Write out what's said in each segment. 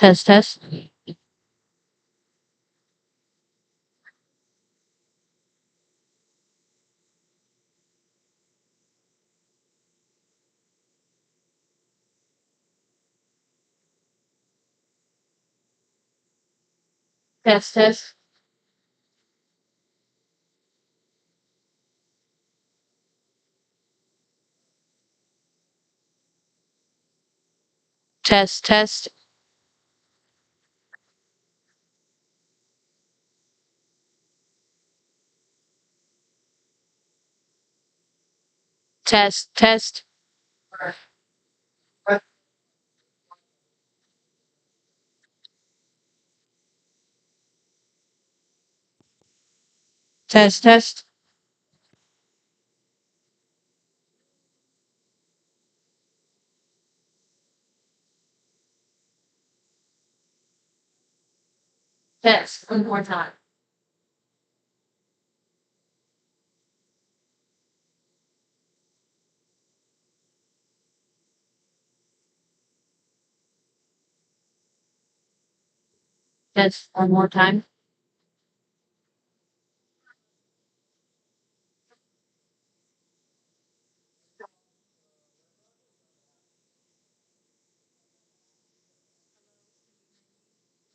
Test, test, test, test, test, test, test, test, test, test, test. One more time. Test. One more time.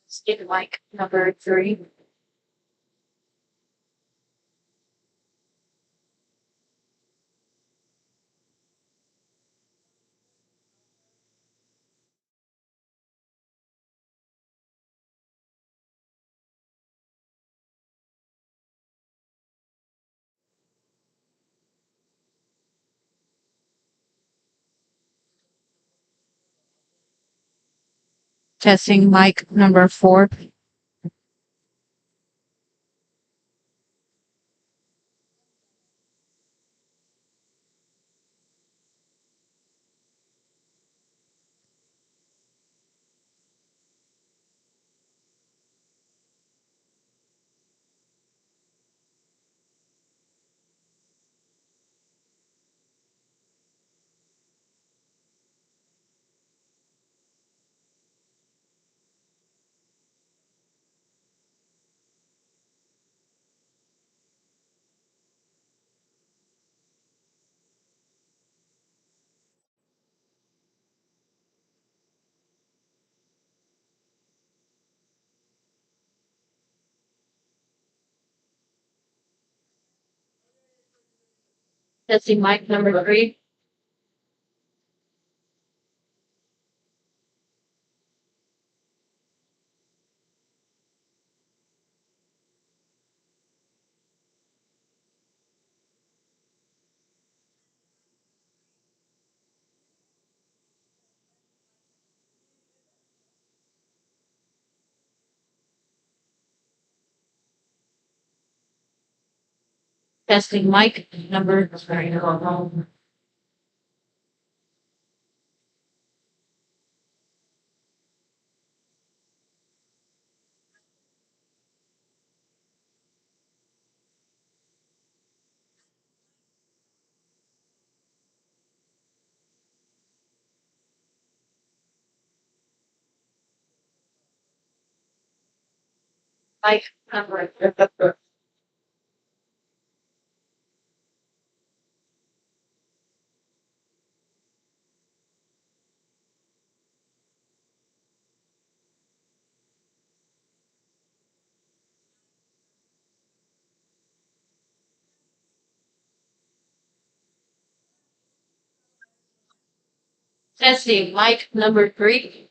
Skip mic number three. Testing mic number four. Testing mic number three. Testing mic number three. Mic number. Testing mic number three.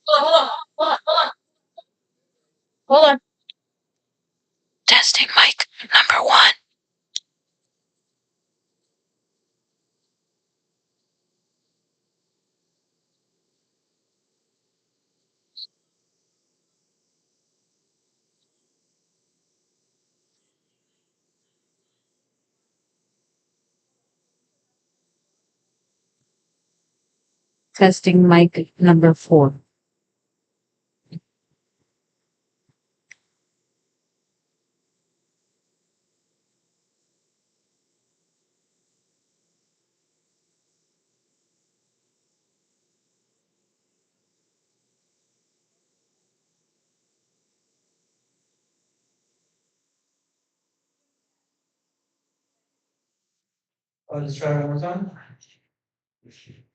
Hold on, hold on, hold on, hold on. Testing mic number one. Testing mic number 4. I'll just try one more time.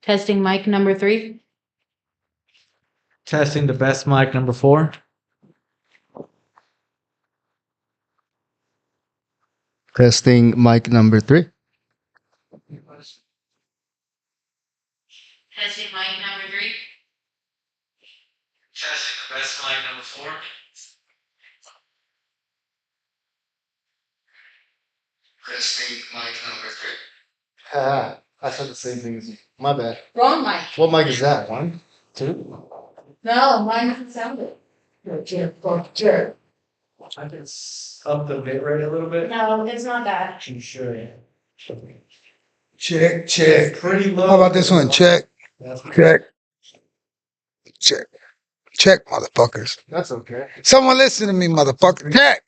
Testing mic number 3. Testing the best mic number 4. Testing mic number 3. Testing mic number 3. Testing the best mic number 4. Testing mic number 3. Ah, I said the same thing as you. My bad. Wrong mic. What mic is that? 1, 2? No, mine doesn't sound good. I can up the bit rate a little bit. No, it's not that. You sure? Check, check. Pretty low. How about this one? Check, That's check, check, check, motherfuckers. That's okay. Someone listen to me, motherfucker. Check.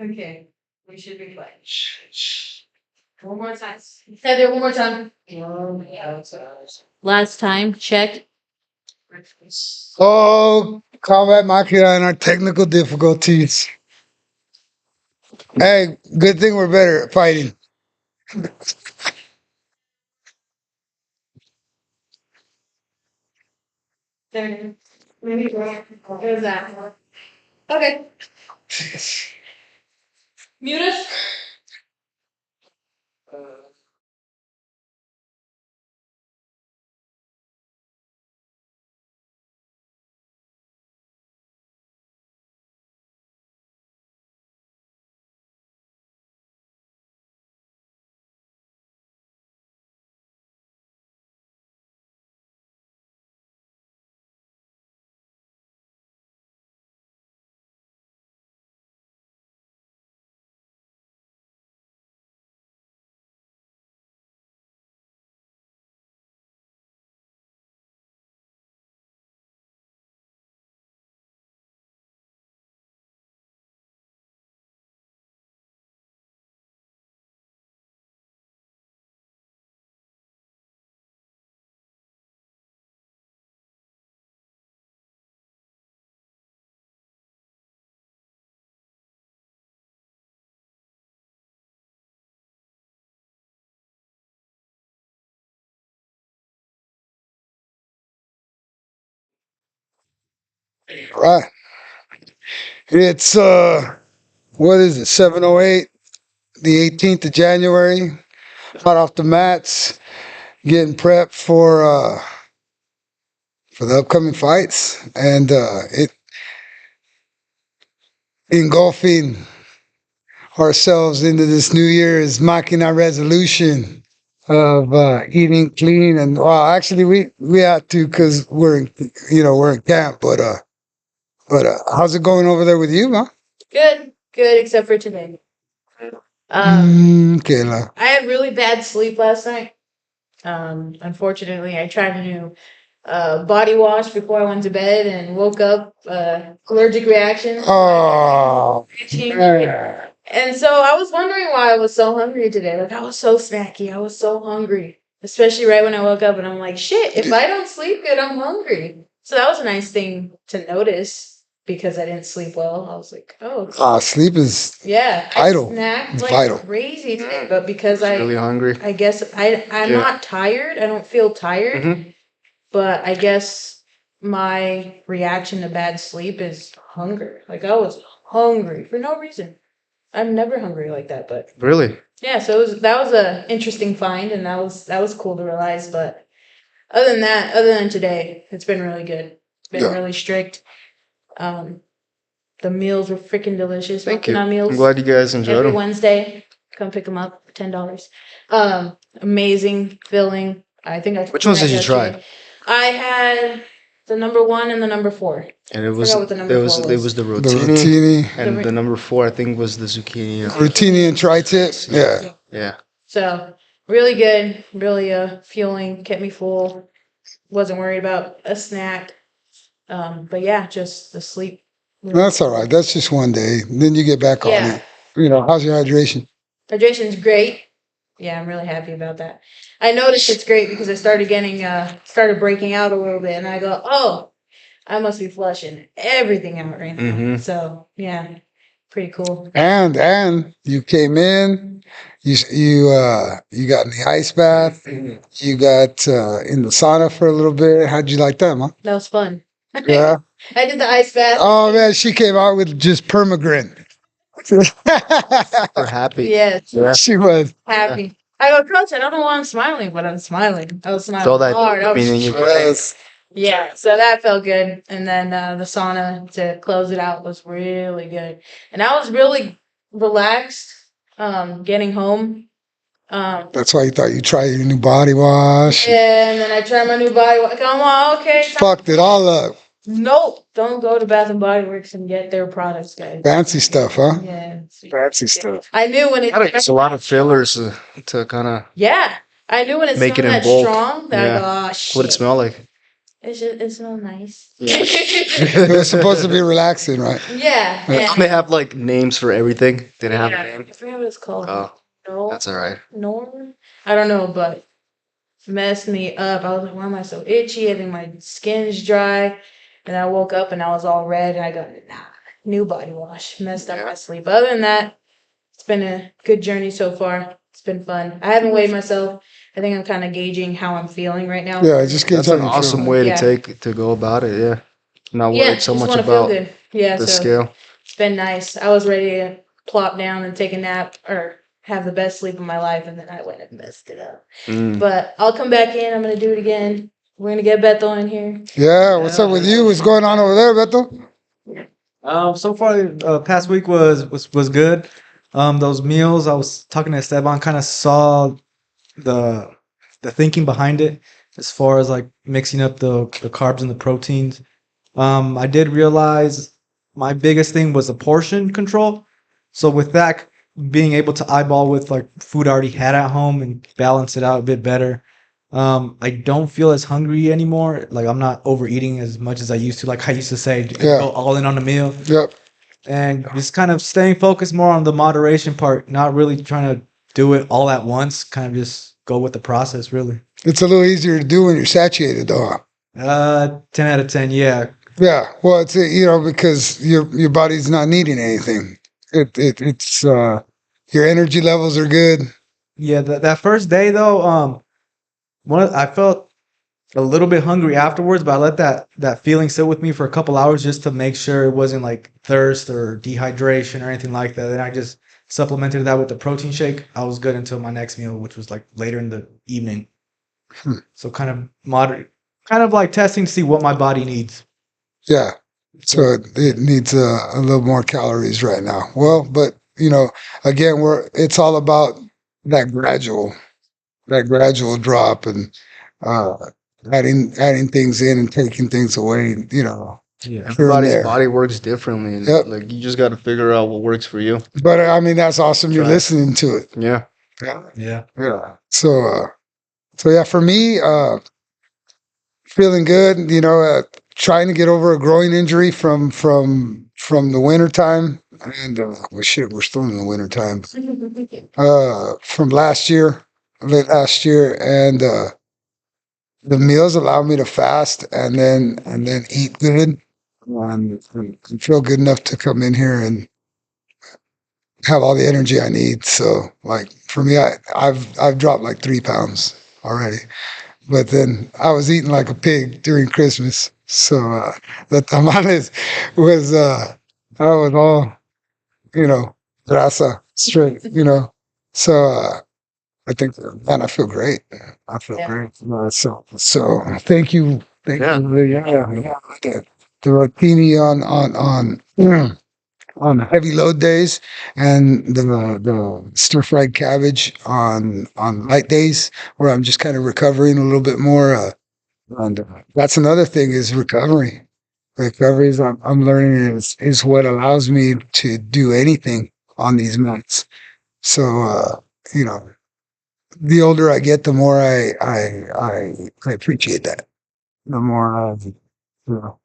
Okay, we should be fine. One more time. Heather, one more time. Last time, check. Oh, Combat Machina and our technical difficulties. Hey, good thing we're better at fighting. There it is. Maybe there's that. Okay. Mute us. Right. It's what is it? 7:08, the 18th of January. Hot off the mats, getting prepped for the upcoming fights, and it engulfing ourselves into this new year is marking our resolution of eating clean. And well, actually, we have to because we're in camp. But how's it going over there with you, huh? Good, except for today. Kayla. I had really bad sleep last night. Unfortunately, I tried a new body wash before I went to bed and woke up allergic reaction. Oh, man. And so I was wondering why I was so hungry today. Like I was so snacky. I was so hungry, especially right when I woke up. And I'm like, shit, if I don't sleep good, I'm hungry. So that was a nice thing to notice because I didn't sleep well. I was like, oh, Sleep is yeah, vital. I snacked It's like vital. crazy today, but because Really hungry. I guess I'm Yeah. not tired. I don't feel tired, Mhm. but I guess my reaction to bad sleep is hunger. Like I was hungry for no reason. I'm never hungry like that, but Really? yeah. So that was a interesting find, and that was cool to realize. But other than today, it's been really good. Been Yeah. really strict. The meals were freaking delicious. Thank you. Mackinac meals I'm glad you guys enjoyed every them. Wednesday. Come pick them up for $10. Amazing filling. I think I. Which ones did you try? yesterday. I had the number 1 and the number 4. And it was Forgot what the number it was four it was. was the The rotini, rotini, and the number 4 I think was the zucchini. rotini and tri-tip. Yeah. Yeah. So really good, really fueling, kept me full. Wasn't worried about a snack. But yeah, just the sleep. That's all right. That's just one day. Then you get back on Yeah. it. You know, how's your hydration? Hydration's great. Yeah, I'm really happy about that. I noticed it's great because I started started breaking out a little bit, and I go, oh, I must be flushing everything out right now. Mhm. So yeah, pretty cool. And you came in, you got in the ice bath, you got in the sauna for a little bit. How'd you like that, man? That was fun. Yeah. I did the ice bath. Oh man, she came out with just permagrin. We're happy. Yes, Yeah. She was. happy. I go, Coach, I don't know why I'm smiling, but I'm smiling. I was smiling So that hard. I was meaning you Yes. Yeah, so that felt good. And then the sauna to close it out was really good. And I was really relaxed getting home. That's why you thought you tried your new body wash. And then I tried my new body wash. Come on, okay. Fucked it all up. Nope, don't go to Bath and Body Works and get their products, guys. Fancy stuff, huh? Yeah. Fancy stuff. I knew when it. It's a lot of fillers to kind of. Yeah, I knew when it Make smelled it in that bulk. strong that I Yeah. go, oh shit. What it smell like? It smells nice. It was supposed to be relaxing, right? Yeah. Don't they have like names for everything? Did it have a I name? forget what it's called. Oh, No. that's all right. Norm? I don't know, but messed me up. I was like, why am I so itchy? I think my skin's dry. And I woke up and I was all red. And I go, nah, new body wash. Messed up Yeah. my sleep. Other than that, it's been a good journey so far. It's been fun. I haven't weighed myself. I think I'm kind of gauging how I'm feeling right now. Yeah, just get That's an something awesome from. way Yeah. to go about it. Yeah, not Yeah, worried so just much wanna feel about good. Yeah, the so scale. it's been nice. I was ready to plop down and take a nap or have the best sleep of my life, and then I went and messed it up. Mm. But I'll come back in. I'm gonna do it again. We're gonna get Beto in here. Yeah, what's up with you? What's going on over there, Beto? So far, past week was good. Those meals, I was talking to Esteban, kind of saw the thinking behind it as far as like mixing up the carbs and the proteins. I did realize my biggest thing was the portion control. So with that, being able to eyeball with like food I already had at home and balance it out a bit better. I don't feel as hungry anymore. Like I'm not overeating as much as I used to. Like I used to say, Yeah. go all in on the meal. Yep. And just kind of staying focused more on the moderation part, not really trying to do it all at once. Kind of just go with the process, really. It's a little easier to do when you're satiated, though. 10 out of 10, yeah. Yeah. Well, it's because your body's not needing anything. It's your energy levels are good. Yeah, that first day though, I felt a little bit hungry afterwards, but I let that feeling sit with me for a couple hours just to make sure it wasn't like thirst or dehydration or anything like that. Then I just supplemented that with the protein shake. I was good until my next meal, which was like later in the evening. So kind of moderate, kind of like testing to see what my body needs. Yeah. So it needs a little more calories right now. Well, but again, it's all about that gradual drop and adding things in and taking things away. Yeah. Here and Everybody's there. body works differently, and Yep. like you just got to figure out what works for you. But I mean, that's awesome. You're Try it. listening to it. Yeah. Yeah. Yeah. Yeah. So yeah, for me, feeling good. Trying to get over a growing injury from the winter time, and we're still in the winter time. From late last year, and the meals allow me to fast and then eat good and feel good enough to come in here and have all the energy I need. So like for me, I've dropped like 3 pounds already, but then I was eating like a pig during Christmas. So the tamales was I was all grasa straight, So I think, man, I feel great. I feel great. So thank you. Thank Yeah. you. Yeah. The rotini on heavy load days, and the stir fried cabbage on light days, where I'm just kind of recovering a little bit more. And that's another thing is recovery. Recovery is I'm learning is what allows me to do anything on these meds. So you know, the older I get, the more I appreciate that. The more I you know,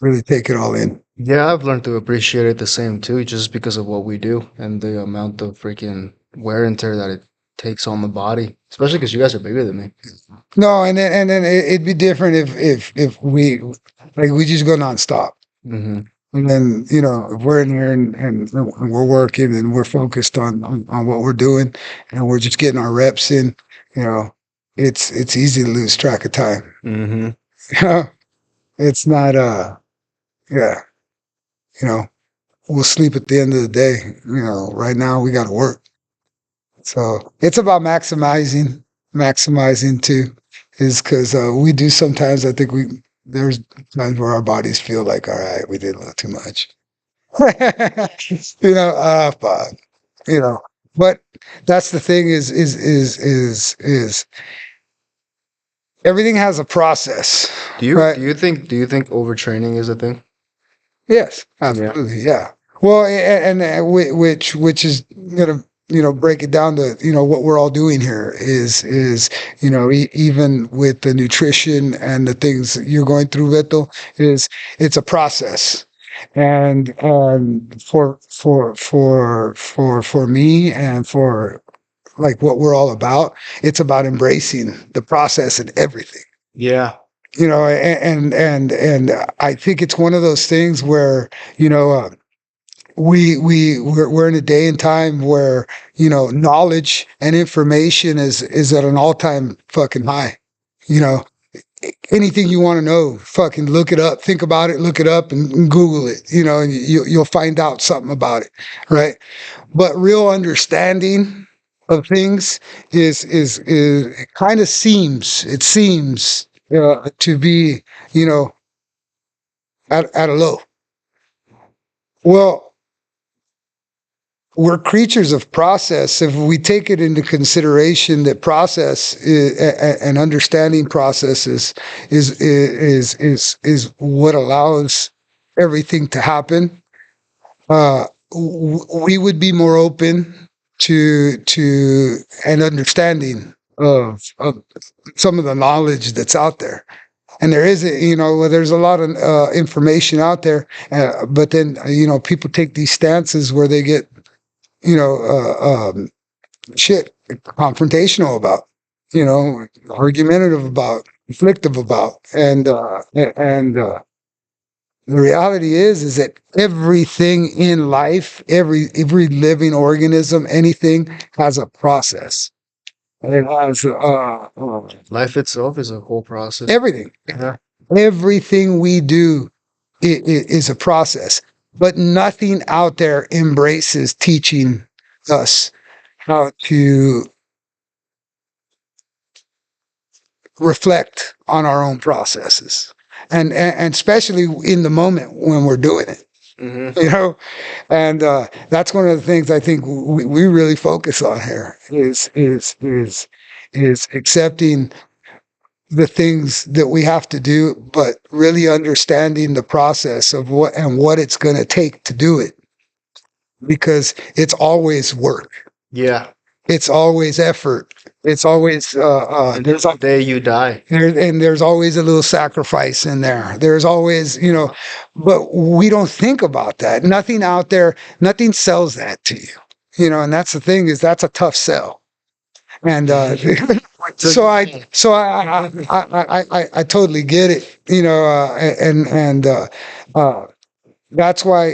really take it all in. Yeah, I've learned to appreciate it the same too, just because of what we do and the amount of freaking wear and tear that it takes on the body. Especially because you guys are bigger than me. No, and then it'd be different if we like we just go nonstop. Mm-hmm. And then, you know, if we're in here and we're working and we're focused on what we're doing and we're just getting our reps in, you know, it's easy to lose track of time. Mm-hmm. You know, it's not yeah, you know, we'll sleep at the end of the day. You know, right now we gotta work. So it's about maximizing too, is because we do sometimes. I think there's times where our bodies feel like, all right, we did a little too much. You know, fuck, you know. But that's the thing is everything has a process. Do you Right. do you think overtraining is a thing? Yes, absolutely, yeah. Well, which is gonna break it down to what we're all doing here is even with the nutrition and the things that you're going through, Beto, it's a process, and for me and for like what we're all about, it's about embracing the process and everything. Yeah. And I think it's one of those things where we're in a day and time where knowledge and information is at an all-time fucking high. Anything you want to know, fucking look it up, think about it, look it up, and Google it. And you'll find out something about it, right? But real understanding of things is it kind of seems to be at a low. Well, we're creatures of process. If we take it into consideration that process and understanding processes is what allows everything to happen, we would be more open to an understanding of some of the knowledge that's out there. And there is, there's a lot of information out there, but then, people take these stances where they get, confrontational about, argumentative about, conflictive about, and the reality is that everything in life, every living organism, anything has a process. And it has Life itself is a whole process. everything. Yeah. Everything we do is a process, but nothing out there embraces teaching us how to reflect on our own processes, and especially in the moment when we're doing it. Mm-hmm. And that's one of the things I think we really focus on here is accepting the things that we have to do, but really understanding the process of what it's going to take to do it, because it's always work. Yeah. It's always effort. It's always There's a day you die. there's always a little sacrifice in there. There's always, but we don't think about that. Nothing out there, nothing sells that to you, and that's the thing, is that's a tough sell. And so I totally get it, and that's why,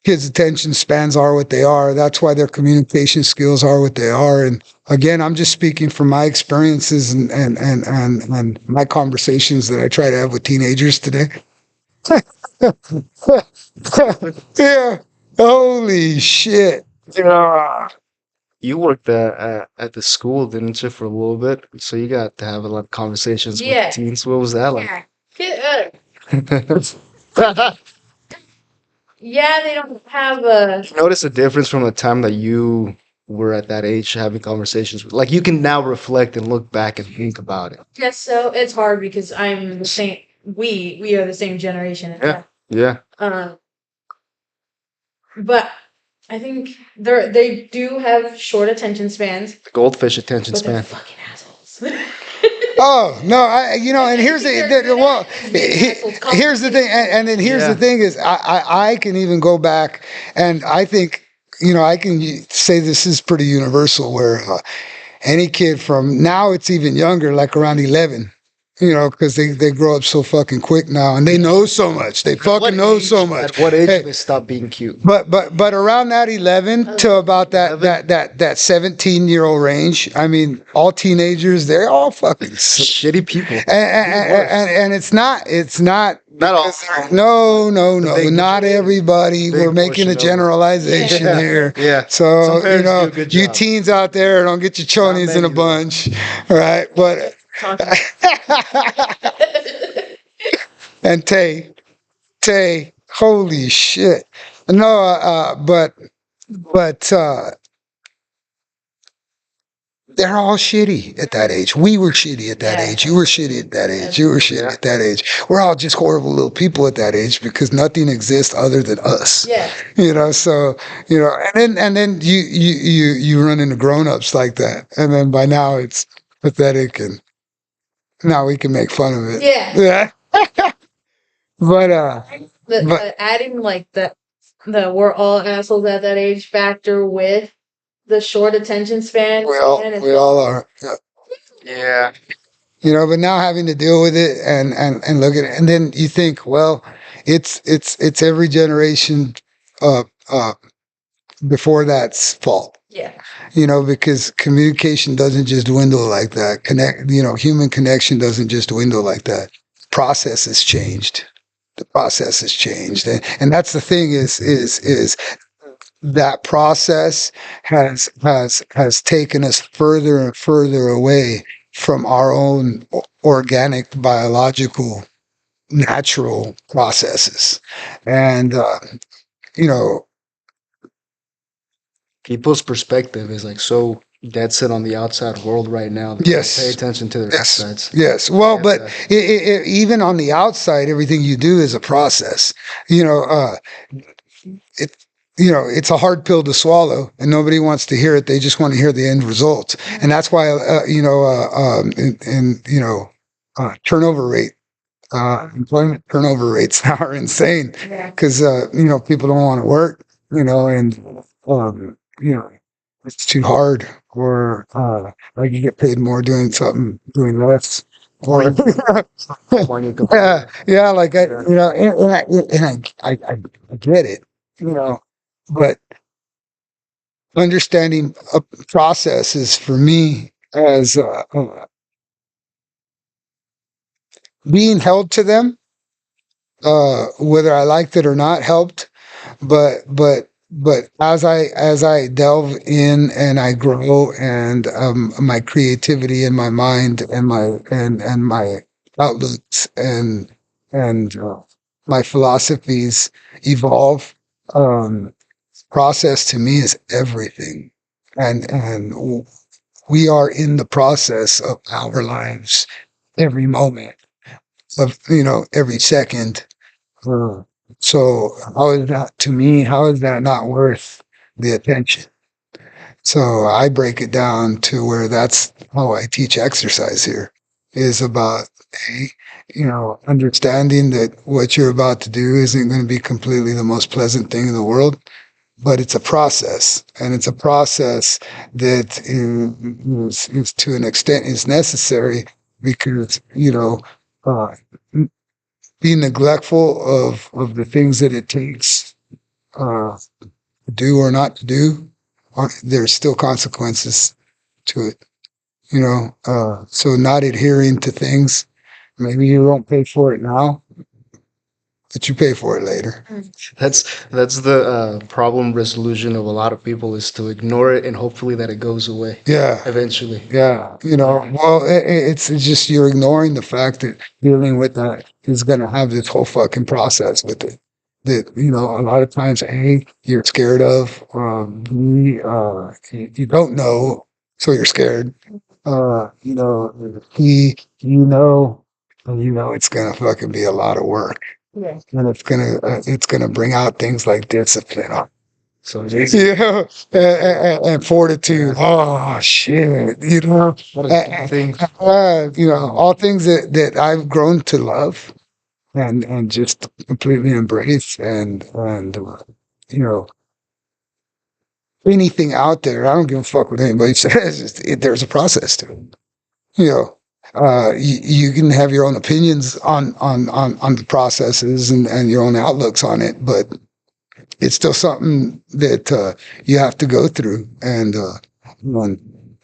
kids' attention spans are what they are. That's why their communication skills are what they are. And again, I'm just speaking from my experiences and my conversations that I try to have with teenagers today. Yeah. Holy shit. You worked at the school, didn't you, for a little bit? So you got to have a lot of conversations Yeah. with teens. What was that like? Yeah. Yeah, they don't have a. Notice a difference from the time that you were at that age having conversations with, like you can now reflect and look back and think about it. Guess so. It's hard because I'm the same. We are the same generation. In Yeah. fact. Yeah. But I think they do have short attention spans, Goldfish attention but they're span. fucking assholes. Oh no, and here's well, here's the thing, and then here's Yeah. the thing is, I can even go back, and I think I can say this is pretty universal, where any kid from now, it's even younger, like around 11. Because they grow up so fucking quick now, and they know so much. They What fucking know age- so much. At what age Hey, do they stop being cute? but around that 11 to about that 17-year-old range, I mean, all teenagers, they're all fucking Shitty people. and it's not Not all. no big not everybody. big We're making a portion of it. generalization Yeah. here. Yeah. So Some parents do a good you job. teens out there, don't get your chonies in a many, though. bunch, all right? But and Tay, holy shit! No, but they're all shitty at that age. We were shitty at that Yeah. age. You were shitty at that age. You were shitty Yeah. at that age. We're all just horrible little people at that age because nothing exists other than us. Yeah. So and then you run into grown-ups like that, and then by now it's pathetic, and now we can make fun of it. Yeah. But Adding like the we're all assholes at that age factor with the short attention span. we all are. Yeah. Yeah. But now having to deal with it and look at it, and then you think, well, it's every generation before that's fault. Yeah. Because communication doesn't just dwindle like that. Human connection doesn't just dwindle like that. Process has changed. The process has changed, and that's the thing is that process has taken us further and further away from our own organic, biological, natural processes, and People's perspective is like so dead set on the outside world right now. They Yes. Pay attention to their Yes. insides. Yes. Well, Yes, but sir. even on the outside, everything you do is a process. It's a hard pill to swallow, and nobody wants to hear it. They just want to hear the end result, and that's why turnover rate, employment turnover rates now are insane Yeah. because people don't want to work, and it's too hard, or like you get paid more doing something, doing less, or When you compare- yeah, like I get it, but understanding processes for me as being held to them, whether I liked it or not, helped. But as I delve in and I grow, and my creativity and my mind and my outlooks and my philosophies evolve, process to me is everything, and we are in the process of our lives every moment of every second. So how is that, to me, how is that not worth the attention? So I break it down to where that's how I teach exercise here, is about understanding that what you're about to do isn't going to be completely the most pleasant thing in the world, but it's a process, and it's a process that is to an extent is necessary, because being neglectful of the things that it takes to do or not to do, there's still consequences to it. So not adhering to things, maybe you won't pay for it now, but you pay for it later. That's the problem resolution of a lot of people, is to ignore it and hopefully that it goes away Yeah. eventually. Yeah, well, it's just you're ignoring the fact that dealing with that is going to have this whole fucking process with it. that, you know, a lot of times, A, you're scared of, B, you don't know, so you're scared. You know, C, and you know it's gonna fucking be a lot of work. Yeah. And it's gonna bring out things like discipline. So yeah, and fortitude. Oh shit, you know, Things. you know, all things that I've grown to love and just completely embrace and you know, anything out there. I don't give a fuck what anybody says. There's a process to it. You know, you can have your own opinions on the processes and your own outlooks on it, but it's still something that you have to go through. And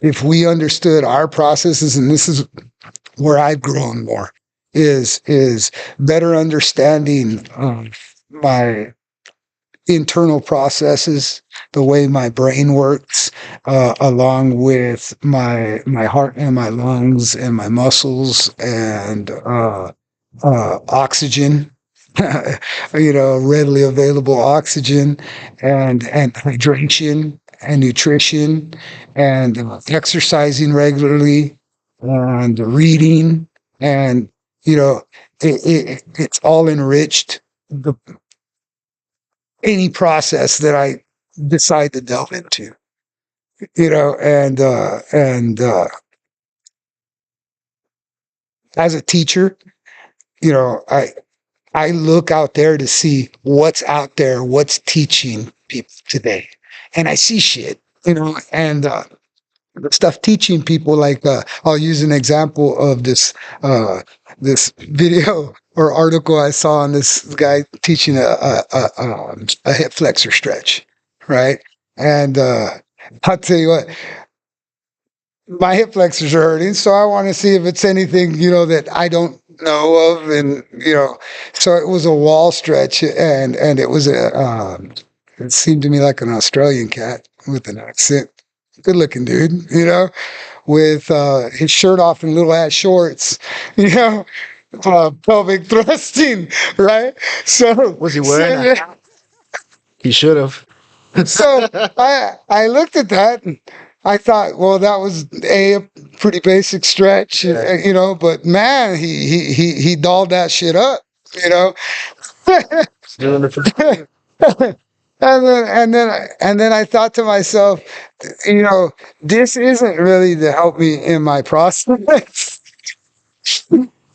if we understood our processes, and this is where I've grown more, is better understanding my internal processes, the way my brain works, along with my heart and my lungs and my muscles and oxygen. You know, readily available oxygen and hydration and nutrition and exercising regularly and reading and, you know, it's all enriched any process that I decide to delve into, you know, and as a teacher, you know, I look out there to see what's out there, what's teaching people today. And I see shit, you know, and the stuff teaching people, like I'll use an example of this video or article I saw on this guy teaching a hip flexor stretch, right? And I'll tell you what, my hip flexors are hurting, so I want to see if it's anything, you know, that I don't know of. And, you know, so it was a wall stretch, and it was it seemed to me like an Australian cat with an accent. Good looking dude, you know, with his shirt off and little ass shorts, you know, pelvic thrusting, right? So Was he wearing a hat? He should have. so I looked at that and I thought, well, that was a pretty basic stretch, you know, but man, he dolled that shit up, you know. Doing it for And then I thought to myself, you know, this isn't really to help me in my process.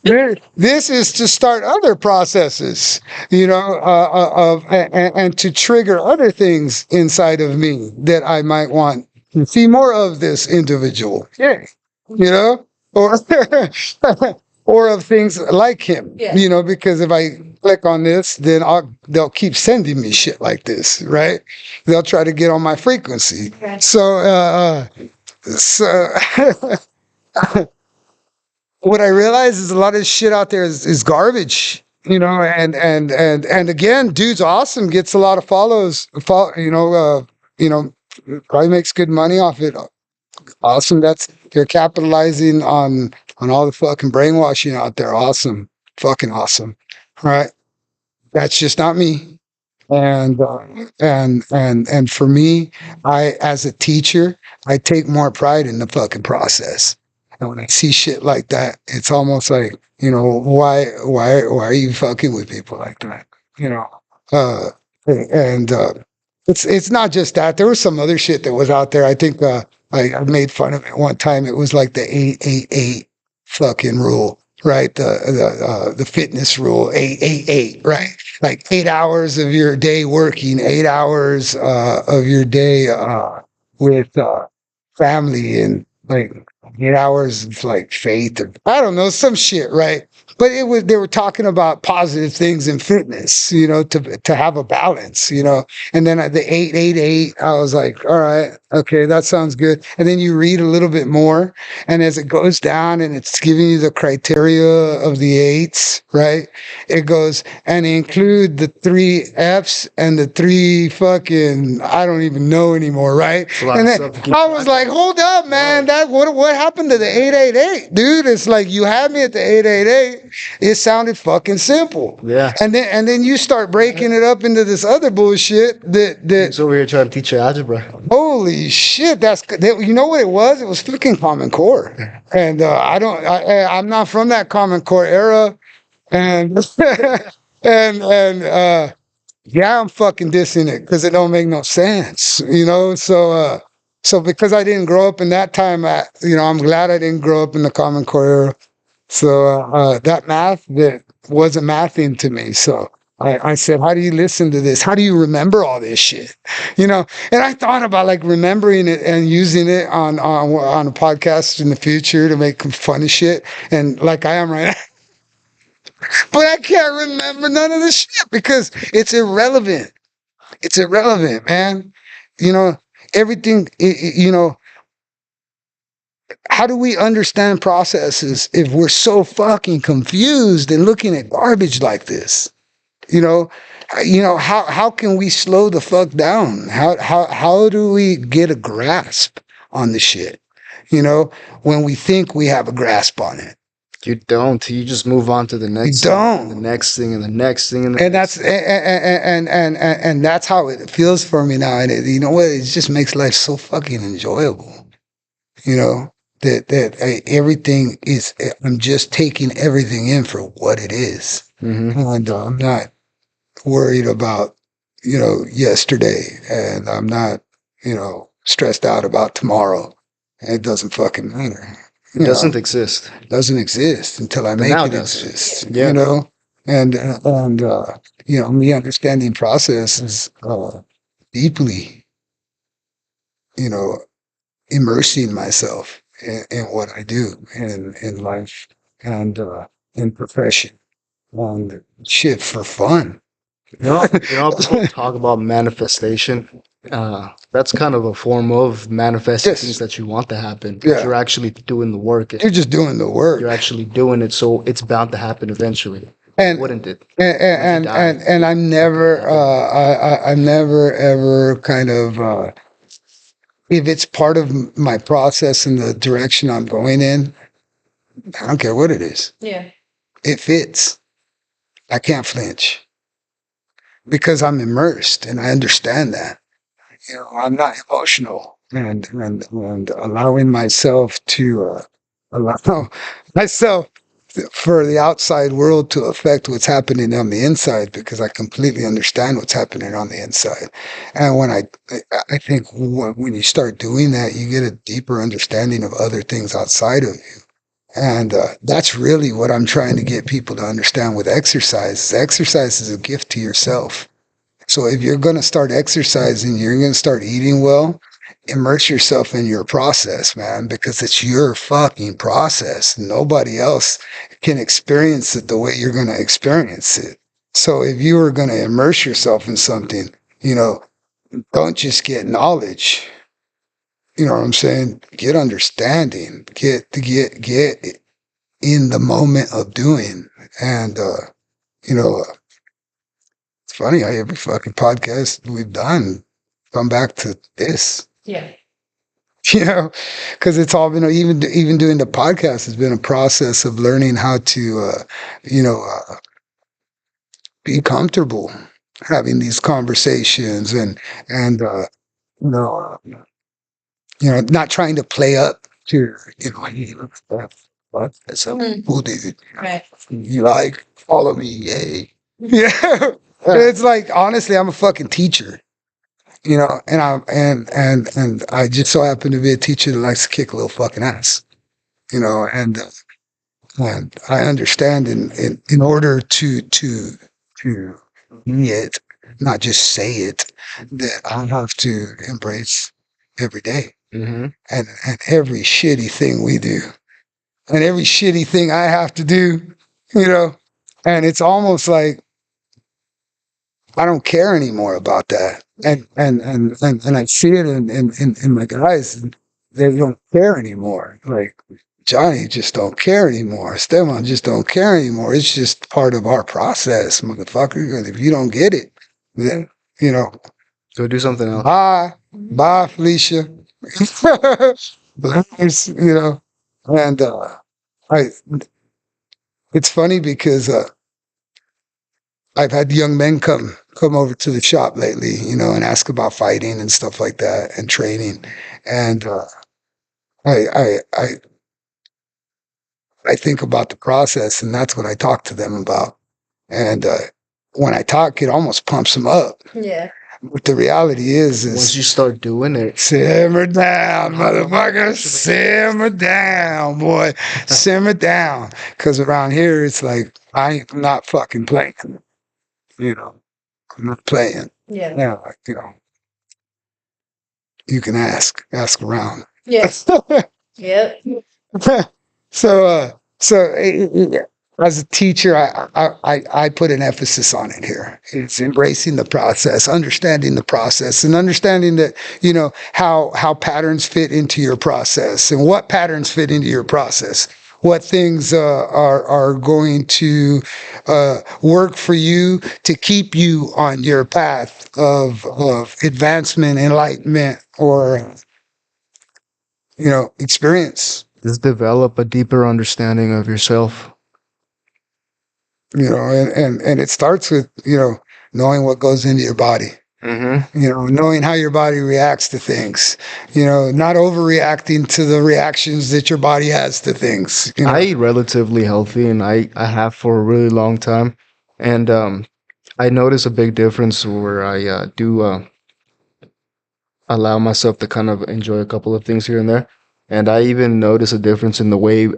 This is to start other processes, you know, and to trigger other things inside of me that I might want to see more of this individual. Yeah, you know, or or of things like him, Yeah. you know, because if I click on this, then they'll keep sending me shit like this, right? They'll try to get on my frequency. Okay. So what I realize is a lot of shit out there is garbage, you know, and again, dude's awesome, gets a lot of follows, you know, probably makes good money off it. Awesome. They're capitalizing on all the fucking brainwashing out there. Awesome. Fucking awesome. Right. That's just not me. And for me, as a teacher, I take more pride in the fucking process. And when I see shit like that, it's almost like, you know, why are you fucking with people like that? You know, it's not just that. There was some other shit that was out there. I think I made fun of it one time. It was like the 8-8-8 fucking rule, right? The fitness rule, 8-8-8, right? Like 8 hours of your day working, 8 hours of your day with family, and like 8 hours of like faith, or I don't know, some shit, right? But they were talking about positive things in fitness, you know, to have a balance, you know. And then the 8-8-8, I was like, all right, okay, that sounds good. And then you read a little bit more, and as it goes down and it's giving you the criteria of the eights, right? It goes and include the 3 F's and the 3 fucking, I don't even know anymore, right? a lot And of then stuff to keep I was track like, hold up, man, that what happened to the 888, dude. It's like you had me at the 888. It sounded fucking simple. Yeah. And then you start breaking it up into this other bullshit that He's over here trying to teach you algebra. holy shit, you know what it was? It was fucking Common Core. And I'm not from that Common Core era. And and yeah, I'm fucking dissing it because it don't make no sense, you know. So because I didn't grow up in that time, I'm glad I didn't grow up in the Common Core era. So that math that wasn't mathing to me. So I said, how do you listen to this? How do you remember all this shit? You know, and I thought about like remembering it and using it on a podcast in the future to make fun of shit, and like I am right now. But I can't remember none of this shit because it's irrelevant. It's irrelevant, man. You know, everything, you know, how do we understand processes if we're so fucking confused and looking at garbage like this? You know, how can we slow the fuck down? How do we get a grasp on the shit? You know, when we think we have a grasp on it. You don't. You just move on to the next You thing, don't. and the next thing, and the next thing, and the And next that's and that's how it feels for me now. And you know what? It just makes life so fucking enjoyable. You know that everything is. I'm just taking everything in for what it is, Mm-hmm. and I'm not worried about yesterday, and I'm not stressed out about tomorrow. It doesn't fucking matter. It doesn't exist. Doesn't exist until I make now it it does. exist. Yeah. You know, and me understanding processes deeply. You know, immersing myself in what I do in life and in profession and shit for fun. People talk about manifestation. That's kind of a form of manifesting Yes. things that you want to happen. Yeah. You're actually doing the work. You're just doing the work. You're actually doing it, so it's bound to happen eventually. And Wouldn't it? and I'm never I'm never ever kind of if it's part of my process and the direction I'm going in, I don't care what it is. Yeah. It fits. I can't flinch because I'm immersed and I understand that. You know, I'm not emotional and allowing myself to allow myself for the outside world to affect what's happening on the inside because I completely understand what's happening on the inside. And when I think when you start doing that, you get a deeper understanding of other things outside of you. And that's really what I'm trying to get people to understand with exercise. Exercise is a gift to yourself. So if you're going to start exercising, you're going to start eating well, immerse yourself in your process, man, because it's your fucking process. Nobody else can experience it the way you're going to experience it. So if you are going to immerse yourself in something, don't just get knowledge. You know what I'm saying? Get understanding. Get in the moment of doing. And it's funny how every fucking podcast we've done come back to this. Yeah. Because it's all been even doing the podcast has been a process of learning how to be comfortable having these conversations and not trying to play up to hey, look at that. What? That's so cool, dude. Right. You like follow me, yay. Yeah. It's like honestly, I'm a fucking teacher. And I just so happen to be a teacher that likes to kick a little fucking ass. And I understand in order to be it, not just say it, that I have to embrace every day. Mm-hmm. And every shitty thing we do. And every shitty thing I have to do, and it's almost like I don't care anymore about that. And I see it in my guys, and they don't care anymore. Like Johnny just don't care anymore. Esteban just don't care anymore. It's just part of our process, motherfucker. And if you don't get it, then Go do something else. bye, Felicia. But And I, it's funny because I've had young men come over to the shop lately, and ask about fighting and stuff like that and training. And I I think about the process, and that's what I talk to them about. And when I talk, it almost pumps them up. Yeah. But the reality is Once you start doing it, simmer down, motherfucker. Simmer down, boy. Simmer down. Because around here, it's like, I'm not fucking playing. I'm not playing. Yeah. Now, you can ask around. Yes. Yep. So as a teacher, I put an emphasis on it here. It's embracing the process, understanding the process, and understanding that, how patterns fit into your process and what patterns fit into your process. What things are going to work for you to keep you on your path of advancement, enlightenment, or experience. just develop a deeper understanding of yourself. And it starts with knowing what goes into your body. Mm-hmm. Knowing how your body reacts to things. Not overreacting to the reactions that your body has to things. I eat relatively healthy, and I have for a really long time. And I notice a big difference where I do allow myself to kind of enjoy a couple of things here and there. And I even notice a difference in the way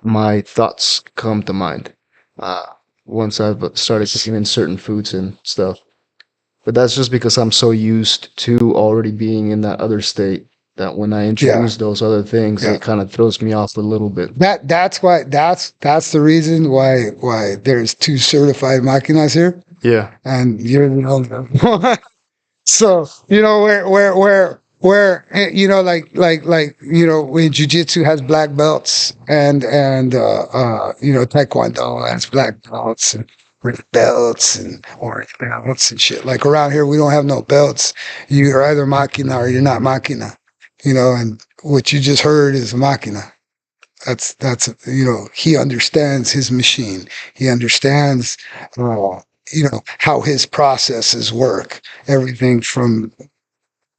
my thoughts come to mind once I've started cooking in certain foods and stuff. But that's just because I'm so used to already being in that other state that when I introduce those other things, it kind of throws me off a little bit. That's the reason why there's 2 certified maquinas here, Yeah. and you're the only one. So where when jiu-jitsu has black belts and taekwondo has black belts and red belts and orange belts and shit. Like around here, we don't have no belts. You're either machina or you're not machina. And what you just heard is a machina. That's he understands his machine. He understands how his processes work. Everything from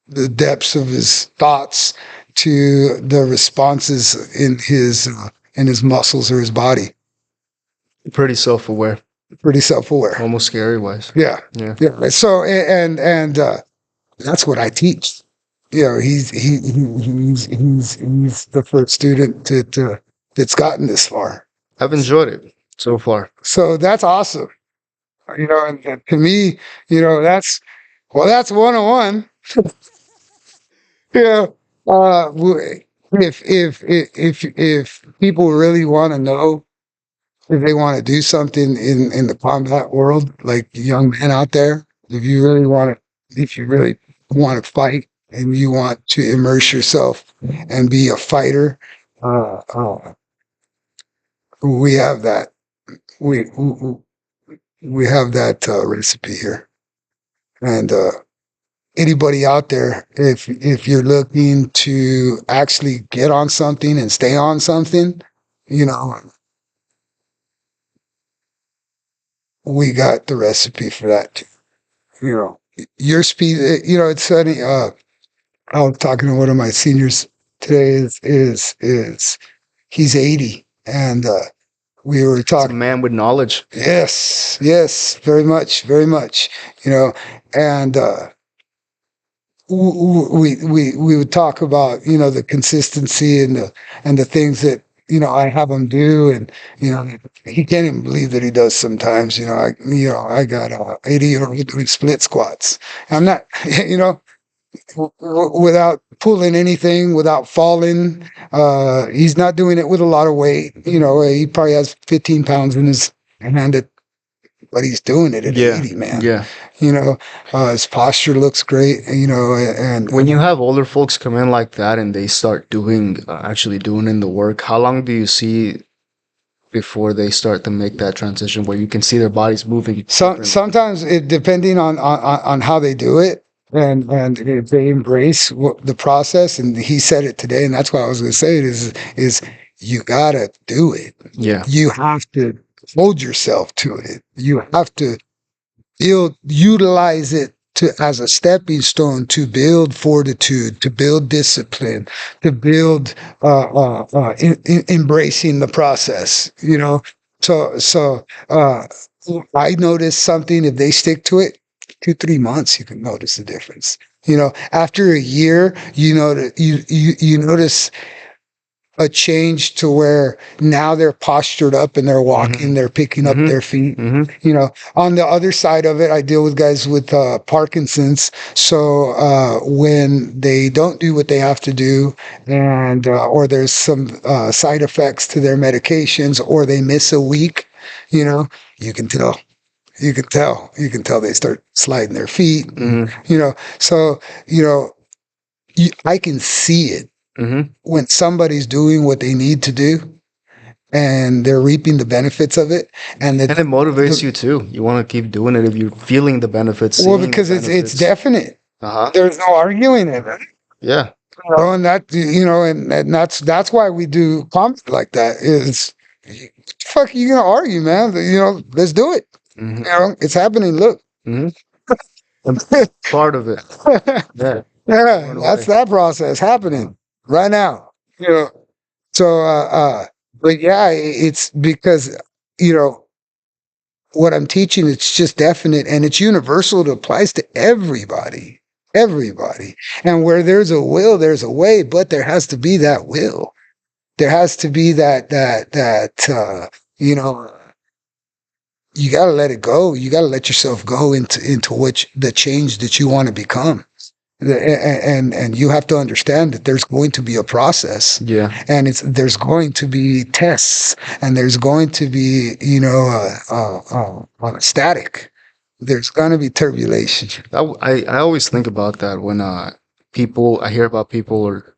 the depths of his thoughts to the responses in his muscles or his body. Pretty self-aware, Pretty self-aware. almost scary wise. Yeah. Yeah. Yeah. So and that's what I teach. He's the first student that's gotten this far. I've enjoyed it so far. So that's awesome. And to me, that's 101. If people really want to know, if they want to do something in the combat world, like young men out there, if you really want to fight and you want to immerse yourself and be a fighter, we have that. We have that recipe here. And anybody out there, if you're looking to actually get on something and stay on something, we got the recipe for that too. Your speed, it's funny. I was talking to one of my seniors today. Is he's 80, and we were It's a talking. man with knowledge. Yes, very much. And we would talk about the consistency and the things that I have him do, and he can't even believe that he does sometimes. I got a 80-year-old doing split squats. I'm not without pulling anything, without falling. He's not doing it with a lot of weight. He probably has 15 pounds in his hand, but he's doing it at 80, man. Yeah. His posture looks great. And When you have older folks come in like that and they start actually doing in the work, how long do you see before they start to make that transition where you can see their bodies moving? Sometimes it depending on how they do it. And if they embrace the process, and he said it today, and that's what I was going to say, is you gotta do it. Yeah. You have to hold yourself to it. You have to utilize it as a stepping stone to build fortitude, to build discipline, to build embracing the process. I noticed something. If they stick to it, 2-3 months, you can notice the difference. After a year, you notice a change to where now they're postured up and they're walking, they're picking up their feet. On the other side of it, I deal with guys with Parkinson's. So when they don't do what they have to do, and or there's some side effects to their medications, or they miss a week, you can tell. You can tell they start sliding their feet. So I can see it. When somebody's doing what they need to do and they're reaping the benefits of it, and it motivates you too. You want to keep doing it if you're feeling the benefits. Well, because it's definite. Uh-huh. There's no arguing it. Yeah. And that's why we do comments like that. Is fuck you gonna argue, man? Let's do it. It's happening. Look. Part of it. Yeah. Yeah, that's that process happening right now. But yeah, it's because what I'm teaching, it's just definite and it's universal. It applies to everybody. And where there's a will, there's a way, but there has to be that will. There has to be that you got to let it go. You got to let yourself go into what the change that you want to become. And you have to understand that there's going to be a process. Yeah. And there's going to be tests, and there's going to be, static. There's going to be turbulation. I always think about that when I hear about people are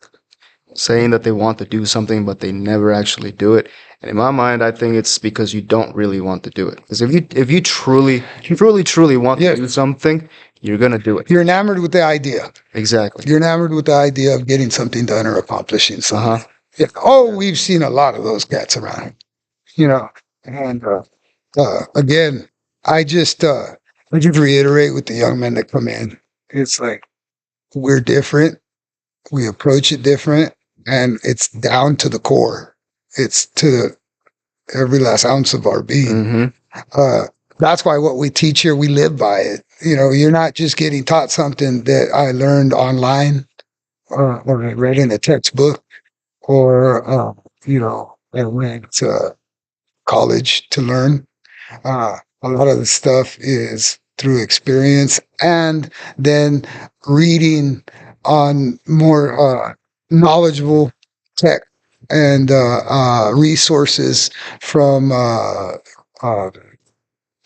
saying that they want to do something, but they never actually do it. And in my mind, I think it's because you don't really want to do it. Because if you truly want to do something, you're going to do it. You're enamored with the idea. Exactly. You're enamored with the idea of getting something done or accomplishing something. We've seen a lot of those cats around. And again, I just reiterate with the young men that come in. It's like, we're different. We approach it different, and it's down to the core. It's to every last ounce of our being. That's why what we teach here, we live by it. You're not just getting taught something that I learned online or I read in a textbook or, I went to college to learn. A lot of the stuff is through experience and then reading on more knowledgeable tech and resources from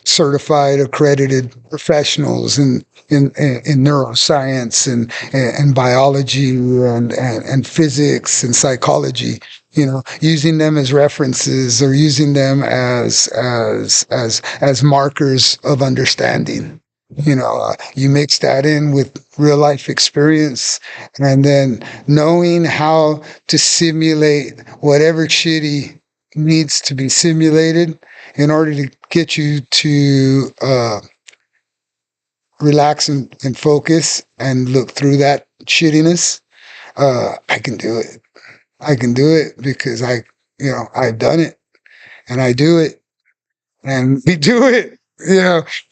certified, accredited professionals in neuroscience and biology and physics and psychology. Using them as references or using them as markers of understanding. You mix that in with real life experience, and then knowing how to simulate whatever shitty needs to be simulated in order to get you to relax and focus and look through that shittiness. I can do it. I can do it because I've done it, and I do it, and we do it.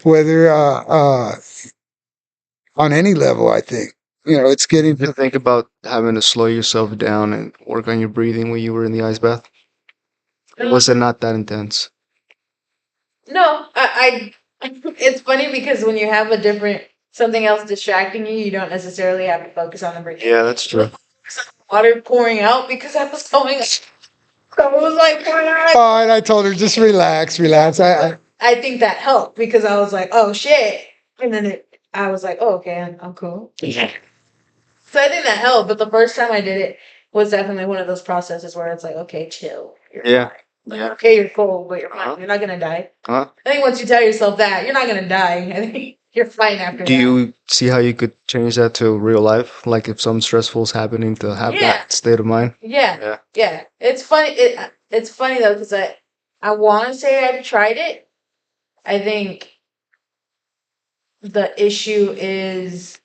Whether on any level, I think it's getting to think about having to slow yourself down and work on your breathing when you were in the ice bath. Was it not that intense? No, I it's funny because when you have something else distracting you, you don't necessarily have to focus on the breathing. Yeah, that's true. Water pouring out because I was going. So it was like pouring out. Oh, and I told her, just relax. I think that helped because I was like, oh shit. And then I was like, oh, okay, I'm cool. Yeah. So I think that helped. But the first time I did it was definitely one of those processes where it's like, okay, chill. You're fine. Like, okay, you're cold, but you're fine. You're not going to die. I think once you tell yourself that, you're not going to die. I think you're fine after Do that. you see how you could change that to real life? Like if something stressful is happening, to have Yeah. that state of mind. Yeah. Yeah. It's funny. It's funny though because I want to say I've tried it. I think the issue is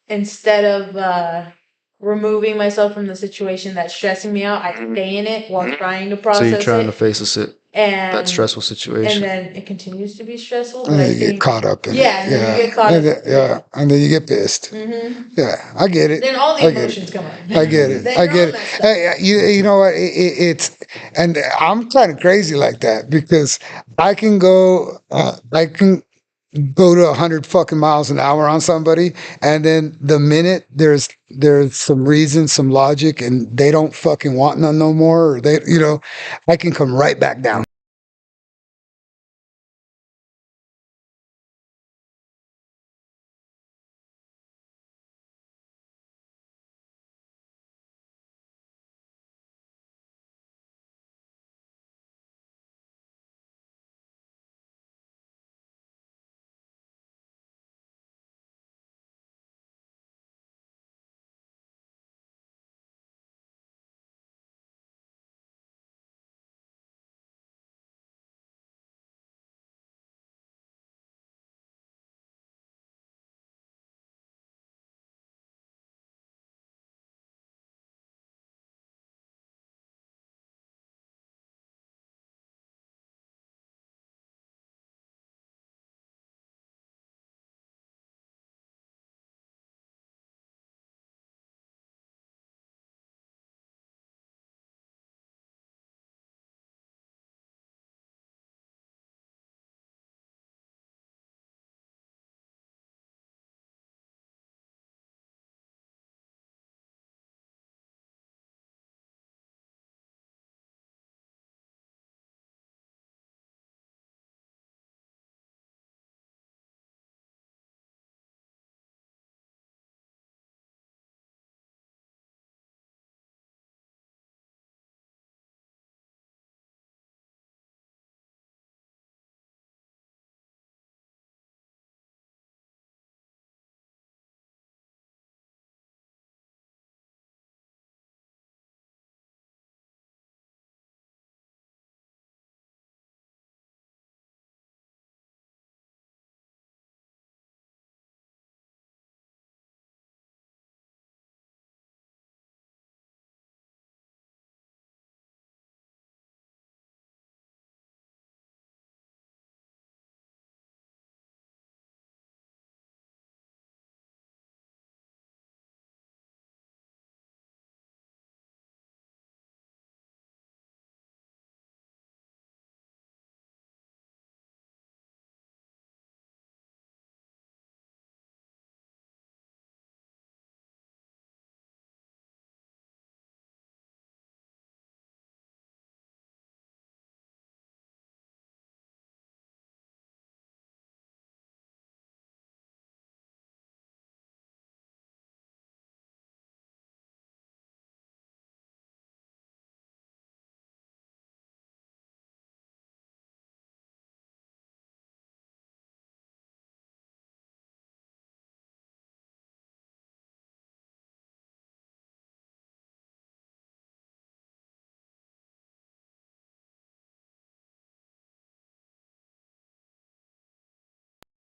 instead of removing myself from the situation that's stressing me out, I stay in it while trying to So process you're trying it, to face that and stressful and situation. then it continues to be stressful. And But then I you get think caught up in yeah, it. and then you get caught And up. then, yeah, and then you get pissed. Mm-hmm. Yeah, I get it. Then all the I get it. emotions come up. I get it. Then I you're get all it. messed up. Hey, you know what? It's and I'm kind of crazy like that because I can go to 100 fucking miles an hour on somebody, and then the minute there's some reason, some logic, and they don't fucking want none no more, or they, I can come right back down.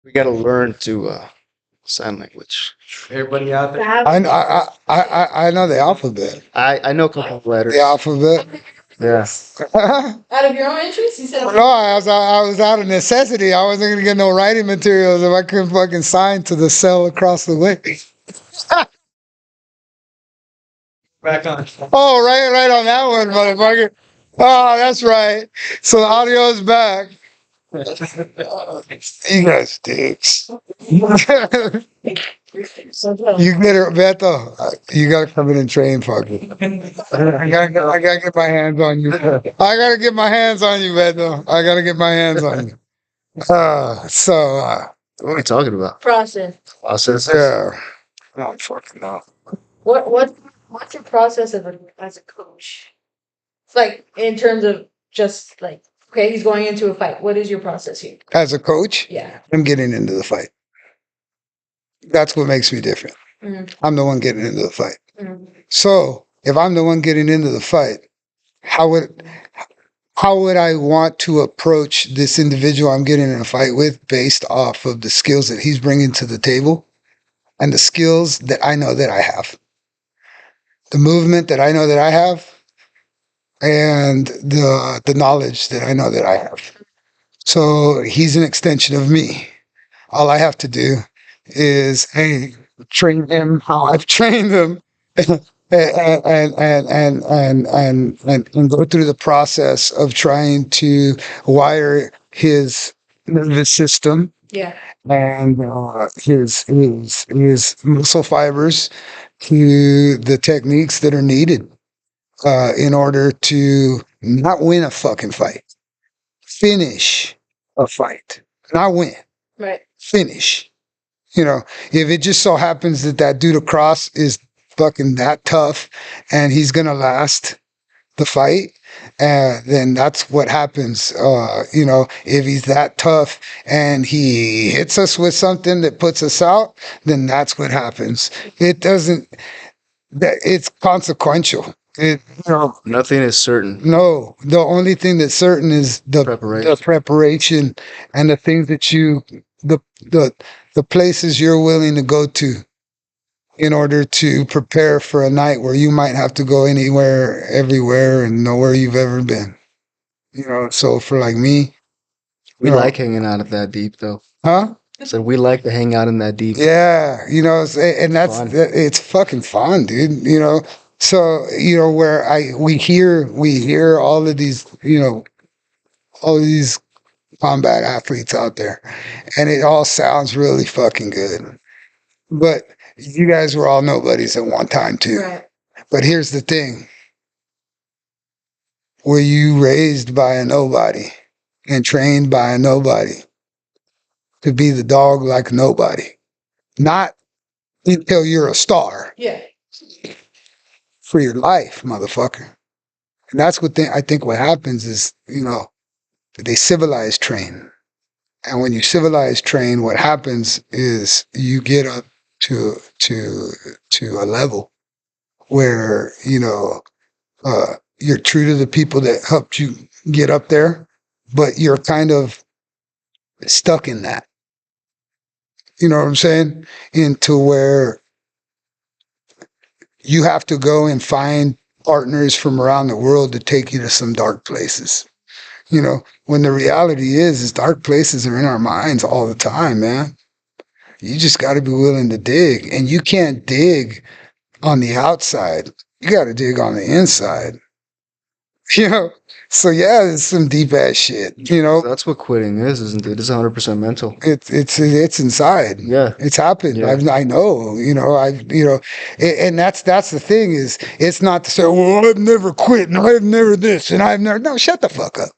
We gotta learn to sign language. Everybody out there. I know the alphabet. I know a couple of letters. The alphabet. Yeah. Out of your own interest, you said. No, I was out of necessity. I wasn't gonna get no writing materials if I couldn't fucking sign to the cell across the way. Back on. Oh, right on that one, motherfucker. Oh, that's right. So the audio is back. You guys dicks. You get her, Beto. You gotta come in and train, fucker. I gotta get my hands on you. I gotta get my hands on you, Beto. I gotta get my hands on you. What are we talking about? Process. Process. Yeah. Oh, fucking no. What's your process as a coach? It's like in terms of just like Okay, he's going into a fight. What is your process here? As a coach, Yeah. I'm getting into the fight. That's what makes me different. Mhm. I'm the one getting into the fight. Mhm. So if I'm the one getting into the fight, how would I want to approach this individual I'm getting in a fight with based off of the skills that he's bringing to the table and the skills that I know that I have, the movement that I know that I have, and the knowledge that I know that I have. So he's an extension of me. All I have to do is, hey, train him how I've trained him, and go through the process of trying to wire his nervous system Yeah. and his muscle fibers to the techniques that are needed in order to not win a fucking fight, finish a fight, not win, Right. finish. You know, if it just so happens that that dude across is fucking that tough and he's gonna last the fight, then that's what happens. You know, if he's that tough and he hits us with something that puts us out, then that's what happens. It doesn't. It's consequential. It, you know, Nothing is certain. no, the only thing that's certain is the Preparation. preparation and the things that the places you're willing to go to in order to prepare for a night where you might have to go anywhere, everywhere, and nowhere you've ever been. You know, so for like me, We No. like hanging out at that deep, though. huh? So we like to hang out in that deep. Yeah, you know, and that's Fun. it's fucking fun, dude. You know, so you know where we hear all of these, you know, all of these combat athletes out there, and it all sounds really fucking good. But you guys were all nobodies at one time too. Right. But here's the thing: were you raised by a nobody and trained by a nobody to be the dog like nobody? Not until you're a star. Yeah. For your life, motherfucker. And that's what I think what happens is, you know, they civilize train. And when you civilize train, what happens is you get up to a level where, you know, you're true to the people that helped you get up there, but you're kind of stuck in that. You know what I'm saying? Into where you have to go and find partners from around the world to take you to some dark places. You know, when the reality is dark places are in our minds all the time, man. You just got to be willing to dig, and you can't dig on the outside. You got to dig on the inside. You know, so yeah, it's some deep ass shit. You know, That's what quitting is, isn't it? It's 100% mental. it's inside. Yeah. It's happened. Yeah. I know, you know, and that's the thing is, it's not to say, well, I've never quit and I've never this and I've never, no, shut the fuck up.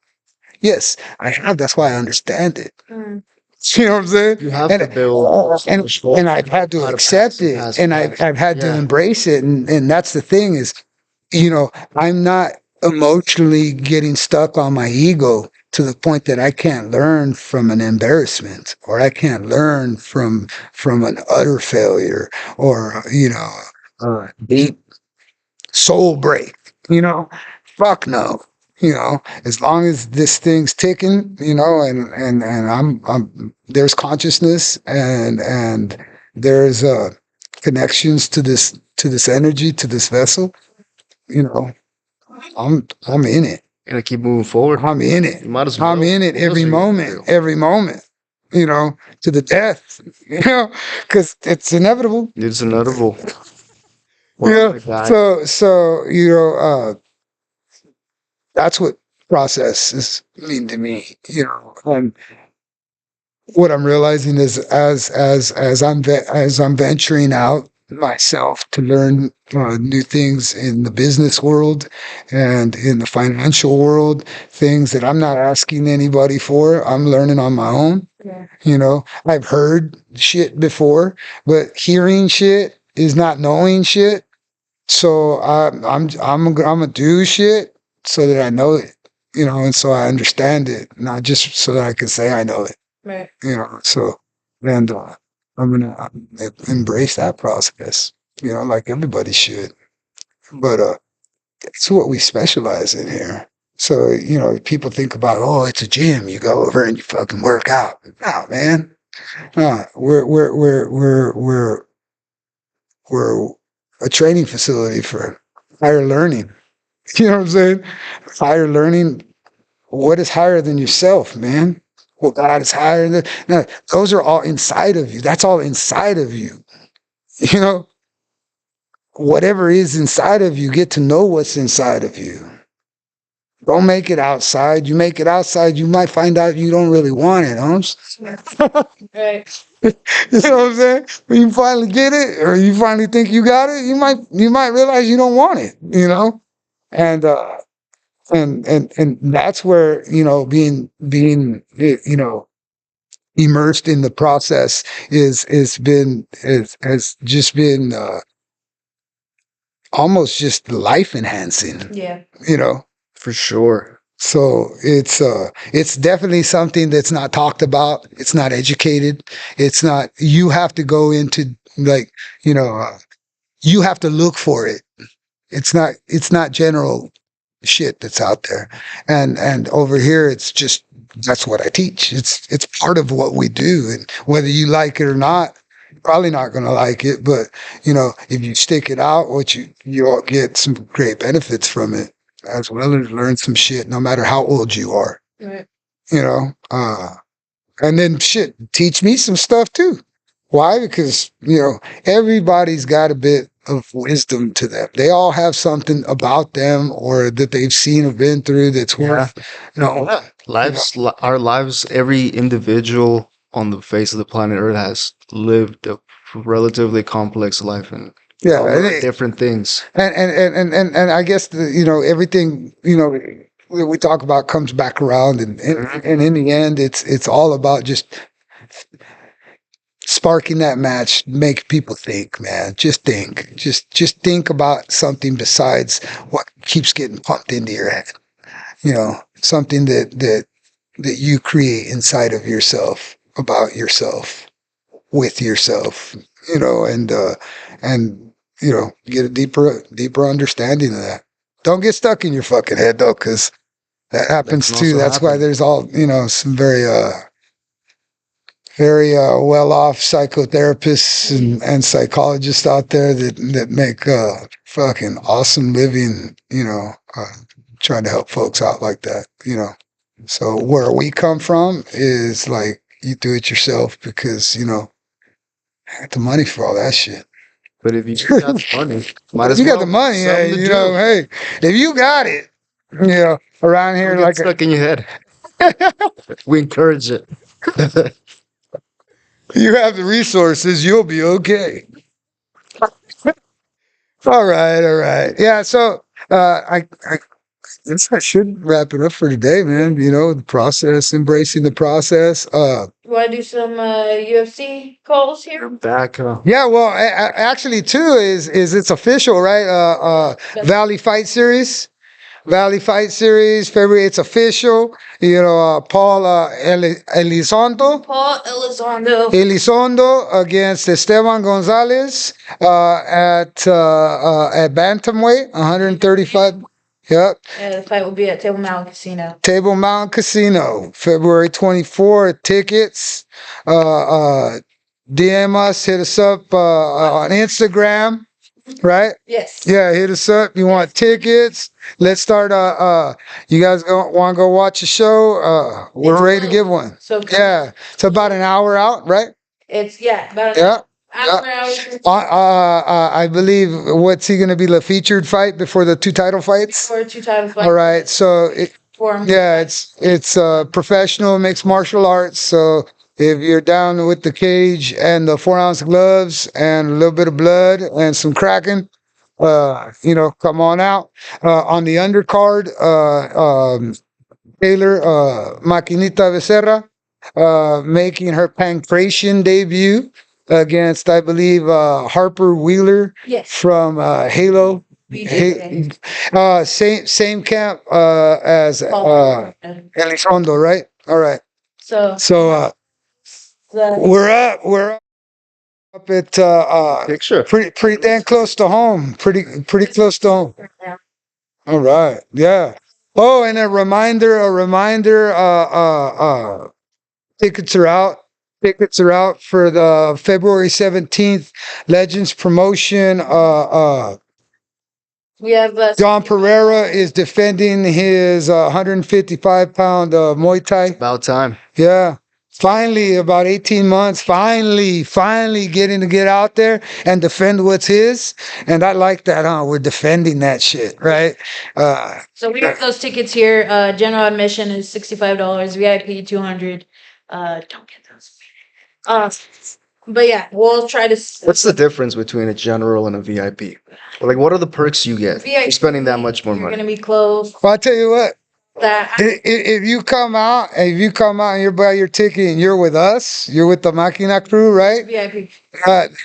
Yes, I have. That's why I understand it. Mm. You know what I'm saying? You have and, to build. and I've had to How to accept pass it, past and that. I've had to Yeah. embrace it, and that's the thing is, you know, I'm not emotionally getting stuck on my ego to the point that I can't learn from an embarrassment, or I can't learn from an utter failure, or you know, a deep soul break. You know, fuck no. You know, as long as this thing's ticking, you know, and I'm there's consciousness and there's connections to this energy, to this vessel, you know, I'm in it. Gotta keep moving forward. I'm in it. You might as well. I'm in it What else every are you gonna moment, do? every moment, you know, to the death, you know, because it's inevitable. It's inevitable. Yeah. Well, my God. So you know, that's what processes mean to me, you know. And what I'm realizing is, as I'm venturing out myself to learn new things in the business world and in the financial world, things that I'm not asking anybody for, I'm learning on my own. Yeah. You know, I've heard shit before, but hearing shit is not knowing shit. So I'm gonna do shit so that I know it. and so I understand it, not just so that I can say I know it, Right. so, and I'm gonna embrace that process, like everybody should. But it's what we specialize in here. So, people think about, oh, it's a gym. You go over and you fucking work out. No, man. No, we're a training facility for higher learning. You know what I'm saying? Higher learning. What is higher than yourself, man? Well, God is higher than. No, those are all inside of you. That's all inside of you. You know, whatever is inside of you, get to know what's inside of you. Don't make it outside. You make it outside, you might find out you don't really want it, Holmes. Right. You know what I'm saying? When you finally get it, or you finally think you got it, you might realize you don't want it. And and that's where being immersed in the process has just been almost just life enhancing. Yeah. For sure. So it's definitely something that's not talked about. It's not educated. It's not. You have to go into you have to look for it. It's not general shit that's out there. And over here, it's just that's what I teach. It's part of what we do, and whether you like it or not, you're probably not going to like it. But if you stick it out, you'll get some great benefits from it, as well as learn some shit, no matter how old you are. Right. And then shit, teach me some stuff too. Why? Because, everybody's got a bit of wisdom to them. They all have something about them or that they've seen or been through that's worth, Our lives, every individual on the face of the planet Earth has lived a relatively complex life and Yeah, a lot and of different things. and I guess everything that we talk about comes back around, and in the end, it's all about just sparking that match, make people think, man. Just think, just think about something besides what keeps getting pumped into your head. Something that you create inside of yourself, about yourself, with yourself. And get a deeper understanding of that. Don't get stuck in your fucking head though, because that happens That can too. also That's why happen. there's all some very well-off psychotherapists and psychologists out there that make fucking awesome living. Trying to help folks out like that. So where we come from is like you do it yourself because I got the money for all that shit. But if you got the money, might as You well. got the money, hey, Something to do. hey, if you got it, around here Don't get like stuck in your head. We encourage it. you have the resources, you'll be okay. All right. Yeah, so I guess I should wrap it up for today, man. The process, embracing the process. You want to do some UFC calls You're here? back. Yeah, well, actually, too, is it's official, right? Valley Fight Series. Valley Fight Series, February, it's official. Paul Elizondo. Paul Elizondo. Elizondo against Esteban Gonzalez at bantamweight, 135. Yep. The fight will be at Table Mountain Casino. Table Mountain Casino, February 24th. Tickets. DM us, hit us up on Instagram, right? Yes. Yeah, hit us up. You want tickets? Let's start. You guys want to go watch a show? We're It's ready to close. give one. So Yeah, it's about an hour out, right? it's about Yeah. an hour I believe what's he going to be the featured fight before the two title fights? for 2 title fights. All right, so For him. yeah, it's professional mixed martial arts. So if you're down with the cage and the 4-ounce gloves and a little bit of blood and some cracking, come on out. On the undercard, Taylor Maquinita Becerra making her pancration debut against, I believe, Harper Wheeler Yes. from Halo He, same camp as And Elizondo, right? All right. so So the we're up at Picture. pretty damn close to home. Pretty close to home. All right. Yeah. Oh, and a reminder, tickets are out. Tickets are out for the February 17th Legends promotion. we have John Pereira is defending his 155-pound Muay Thai. About time. Yeah. Finally, about 18 months, finally getting to get out there and defend what's his. And I like that, huh? We're defending that shit, right? So we have those tickets here. General admission is $65, VIP 200. Don't get those. But yeah, we'll try to. What's the difference between a general and a VIP? Like, what are the perks you get for spending that much more You're money? gonna be close. Well, I tell you what, That if you come out and you buy your ticket and you're with us, you're with the Makina crew, right? VIP.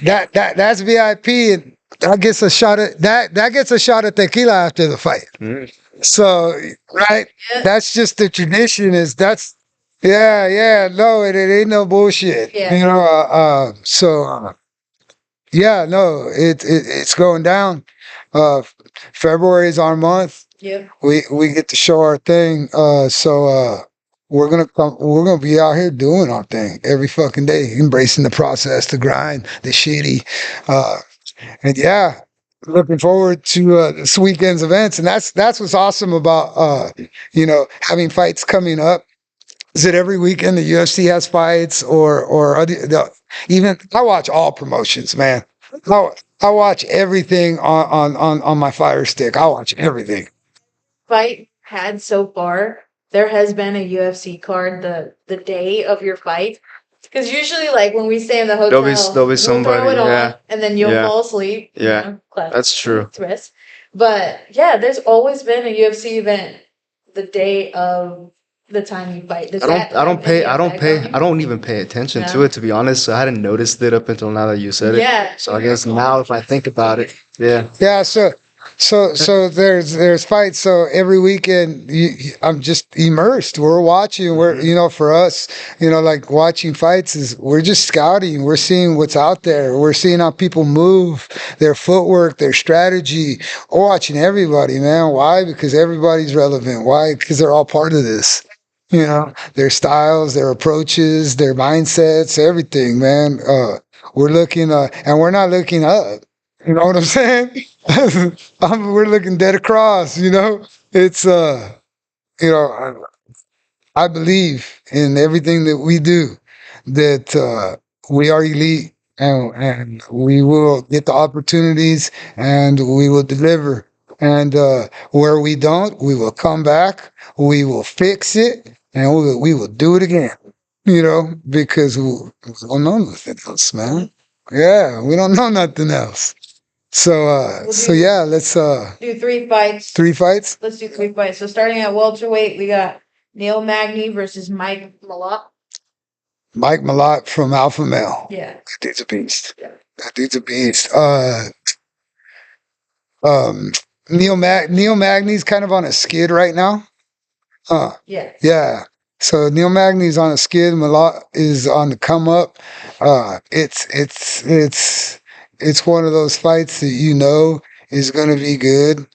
That's VIP, and that gets a shot at that gets a shot at tequila after the fight. Mm. So, right, Yeah. that's just the tradition. No, it ain't no bullshit. Yeah. You know, yeah, no, it's going down. February is our month. Yep. We get to show our thing. We're gonna be out here doing our thing every fucking day, embracing the process, the grind, the shitty. And yeah, looking forward to this weekend's events. And that's what's awesome about having fights coming up. Is that every weekend the UFC has fights even I watch all promotions, man. I watch everything on my Fire Stick. I watch everything. Fight had so far, there has been a UFC card the day of your fight. Because usually, like when we stay in the hotel, There'll be we'll somebody, throw it on, yeah. and then you'll Yeah. fall asleep. Yeah. That's true. Rest. But yeah, there's always been a UFC event the day of the time you fight. Does that I don't have pay any I don't effect pay on you? I don't even pay attention to No? it, to be honest. So I hadn't noticed it up until now that you said it. Yeah. So I guess now if I think about it, yeah. Yeah, so there's fights. So every weekend, I'm just immersed. We're watching. For us, like watching fights we're just scouting. We're seeing what's out there. We're seeing how people move, their footwork, their strategy. We're watching everybody, man. Why? Because everybody's relevant. Why? Because they're all part of this. Their styles, their approaches, their mindsets, everything, man. We're looking, and we're not looking up. You know what I'm saying? We're looking dead across, It's, I believe in everything that we do, that we are elite and we will get the opportunities and we will deliver. And where we don't, we will come back, we will fix it, and we will do it again, because we don't know nothing else, man. Yeah, we don't know nothing else. So yeah, let's Do 3 fights. 3 fights. Let's do 3 fights. So starting at welterweight, we got Neil Magny versus Mike Malott. Mike Malott from Alpha Male. Yeah. That dude's a beast. Yeah. That dude's a beast. Neil Magny's kind of on a skid right now. Yeah. Yeah. So Neil Magny's on a skid. Malott is on the come up. It's one of those fights that is going to be good.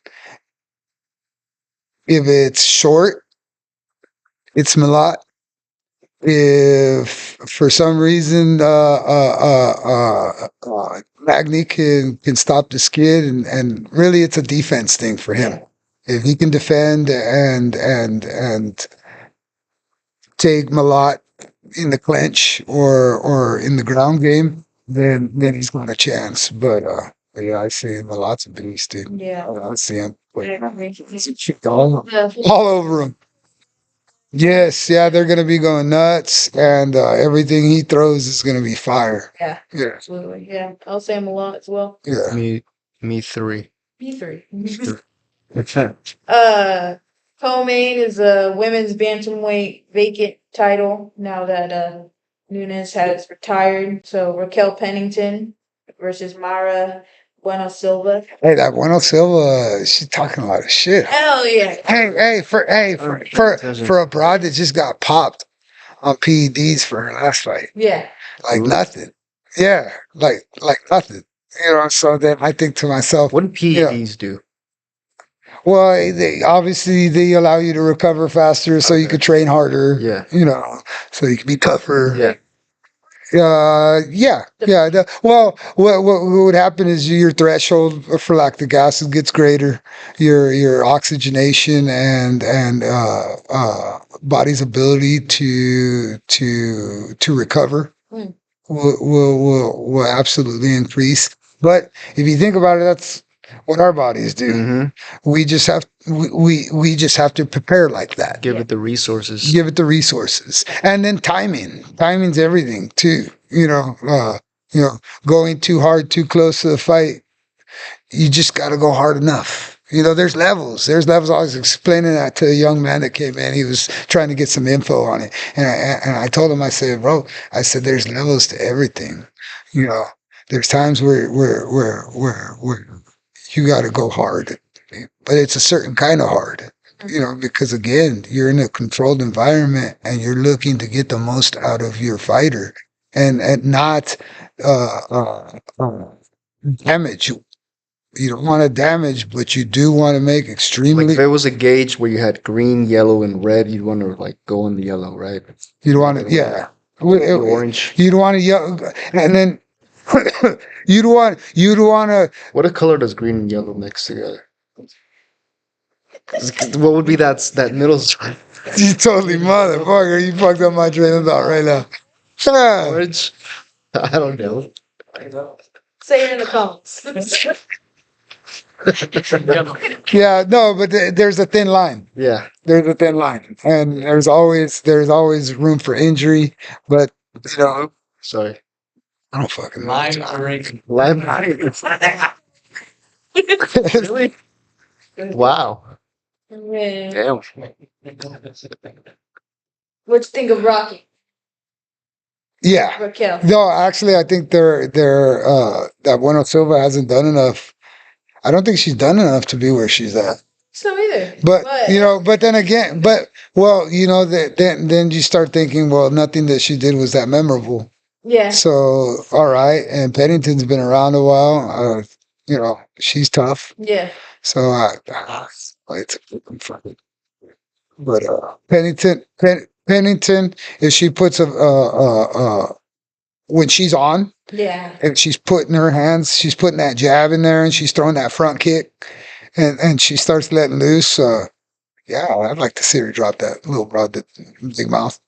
If it's short, it's Malott. If for some reason Magny can stop the skid, and really it's a defense thing for him. If he can defend and take Malott in the clinch or in the ground game, then he's got a chance. But yeah, I see Malott's a beast, dude. Yeah. I see him Yeah. all over him. Yes, yeah, they're gonna be going nuts, and everything he throws is gonna be fire. Yeah. Yeah, Absolutely. Yeah. I'll say Malott as well. yeah. Me 3. B3. Co-main is a women's bantamweight vacant title now that Nunes has retired. So Raquel Pennington versus Mara Bueno Silva. Hey, that Bueno Silva, she's talking a lot of shit. Hell yeah. For a broad that just got popped on PEDs for her last fight, Yeah. like nothing. Yeah, like nothing. You know, so then I think to myself, What do PEDs do? well, obviously they allow you to recover faster, so you could train harder. Yeah. You know, so you can be tougher. Yeah. Well, what would happen is your threshold for lactic acid gets greater, your oxygenation and body's ability to recover Mm. will absolutely increase. But if you think about it, that's what our bodies do. Mm-hmm. We just have to prepare like that. Give it the resources. Give it the resources, and then timing's everything too. Going too hard too close to the fight, you just got to go hard enough. There's levels. I was explaining that to a young man that came in. He was trying to get some info on it, and I told him, I said, bro, there's levels to everything. There's times where you got to go hard, but it's a certain kind of hard. Because again, you're in a controlled environment and you're looking to get the most out of your fighter and not damage. You don't want to damage, but you do want to make extremely. Like if there was a gauge where you had green, yellow, and red, you'd want to like go on the yellow, right? You'd want to, yeah. Orange. You'd want to yellow, and then you'd want to. What color does green and yellow mix together? What would be that middle spot? You totally motherfucker. You fucked up my train of thought right now. Yeah. Orange? I don't know. Say it in the comments. Yeah, no, but there's a thin line. Yeah. There's a thin line, and there's always room for injury. But Sorry. I don't fucking know. Lime. Really? Wow. Man. Damn. What you think of Rocky? Yeah. Raquel. No, actually, I think that Bueno Silva hasn't done enough. I don't think she's done enough to be where she's at. So either. But then again, then you start thinking, well, nothing that she did was that memorable. Yeah. So, all right. And Pennington's been around a while. She's tough. Yeah. So, it's a fucking fucking. But Pennington, if she puts when she's on, Yeah. and she's putting that jab in there, and she's throwing that front kick, and she starts letting loose. Yeah, I'd like to see her drop that little broad, that big mouth.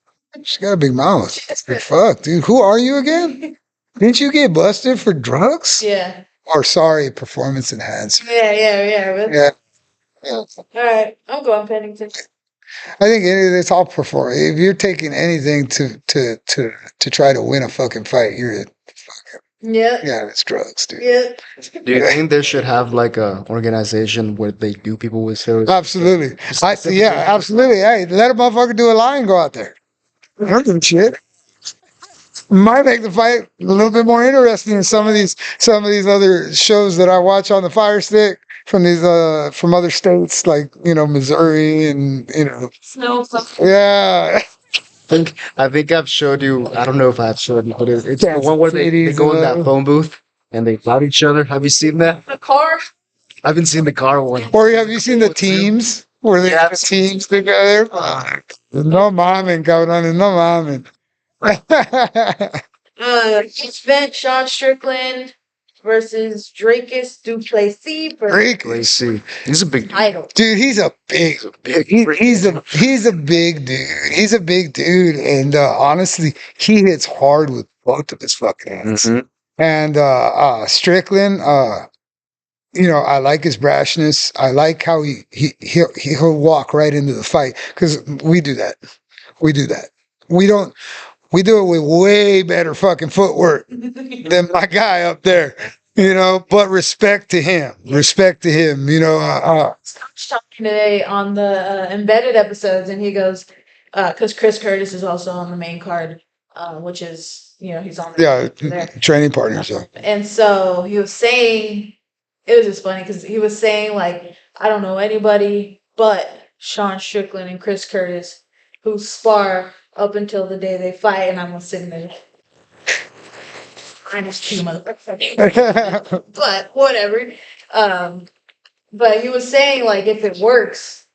She got a big mouth. Fuck, dude. Who are you again? Didn't you get busted for drugs? Yeah. Or sorry, performance enhancement. Yeah. Really? Yeah. All right. I'm going Pennington. I think it's all perform. If you're taking anything to try to win a fucking fight, you're Yeah. it's drugs, dude. Yeah. Do you think they should have like a organization where they do people with steroids? Absolutely. Absolutely. Hey, let a motherfucker do a lie and go out there. Heard them shit. Might make the fight a little bit more interesting than some of these other shows that I watch on the Fire Stick from from other states like Missouri and No. yeah. I think I've showed you. I don't know if I've showed you, but it's the one where they go in that phone booth and they fight each other. Have you seen that? The car. I haven't seen the car one. Or have you seen the teams where they have teams together? No mames, cabrón, no mames. Each event, Sean Strickland versus Dracus Duplessis for Let's see. He's a big title. Dude, he's a big dude. He's a big dude. He's a big dude, and honestly, he hits hard with both of his fucking hands. Mhm. And Strickland, I like his brashness. I like how he'll walk right into the fight, because we do that. We do it with way better fucking footwork than my guy up there. But respect to him. Respect to him. I was talking today on the embedded episodes, and he goes, because Chris Curtis is also on the main card, which is he's on there. Training partners. Yeah. And so he was saying it was just funny because he was saying like, I don't know anybody but Sean Strickland and Chris Curtis who spar up until the day they fight, and I'm sitting there. I'm just two motherfuckers. But whatever. But he was saying like, if it works,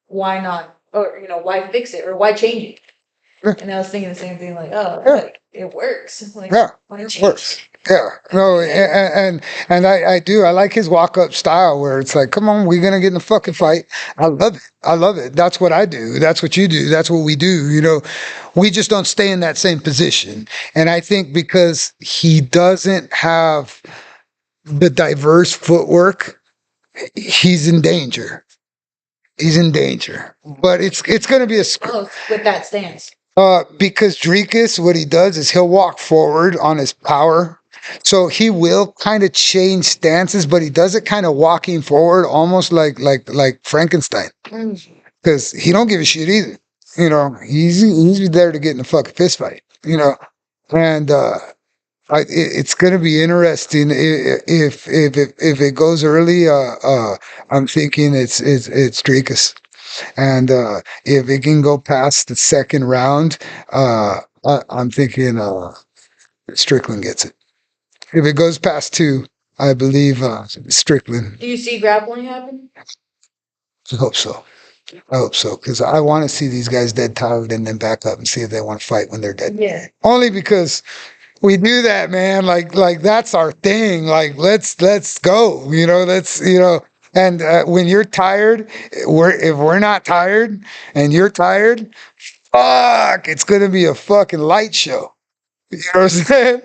why not? Or why fix it or why change it? And I was thinking the same thing, like, oh, Yeah. like, it works. Like, Yeah, why it change works. Yeah, no, and I do. I like his walk up style where it's like, come on, we're gonna get in a fucking fight. I love it. I love it. That's what I do. That's what you do. That's what we do. We just don't stay in that same position. And I think because he doesn't have the diverse footwork, he's in danger. He's in danger. But it's gonna be a Oh, with that stance. because Dricus, what he does is he'll walk forward on his power. So he will kind of change stances, but he does it kind of walking forward, almost like Frankenstein, because he don't give a shit either. He's there to get in a fucking fist fight. And it's going to be interesting if it goes early. I'm thinking it's Dricus. And if it can go past the second round, I'm thinking Strickland gets it. If it goes past 2, I believe Strickland. Do you see grappling happen? I hope so. Because I want to see these guys dead tired and then back up and see if they want to fight when they're dead. Yeah. Only because we do that, man. Like that's our thing. Like let's go. And when you're tired, if we're not tired and you're tired, fuck, it's gonna be a fucking light show. You know what I'm saying?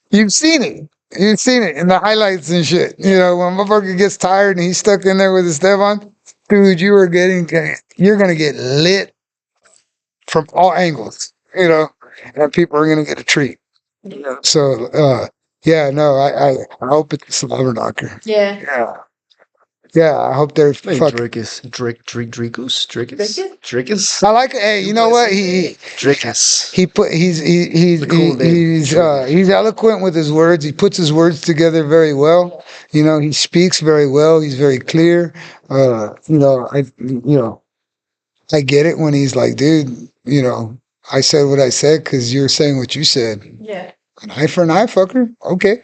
You've seen it. You've seen it in the highlights and shit. When motherfucker gets tired and he's stuck in there with his Stevan, dude, you're gonna get lit from all angles. And people are gonna get a treat. So yeah, no, I hope it's a slobber knocker. Yeah. Yeah. Yeah, I hope they're Hey, fucking. Dricus. I like. Hey, you know what? He's The cool name. he's eloquent with his words. He puts his words together very well. He speaks very well. He's very clear. I get it when he's like, dude, I said what I said because you're saying what you said. Yeah. An eye for an eye, fucker. Okay,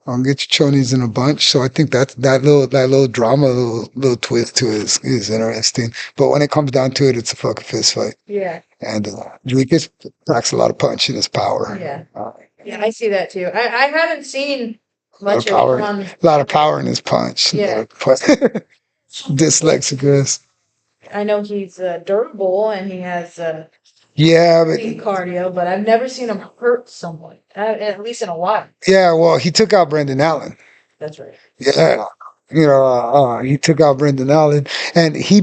I'll get your chonies in a bunch. So I think that little drama, little twist to it is interesting. But when it comes down to it, it's a fucking fist fight. Yeah. And Dricus packs a lot of punch in his power. Yeah. Yeah, I see that too. I haven't seen much A lot of of power. it on. A lot of power in his punch. Yeah. Dyslexicus. I know he's durable and he has Yeah, but great cardio, but I've never seen him hurt someone, at least in a while. yeah, well, he took out Brendan Allen. That's right. Yeah. He took out Brendan Allen, and when he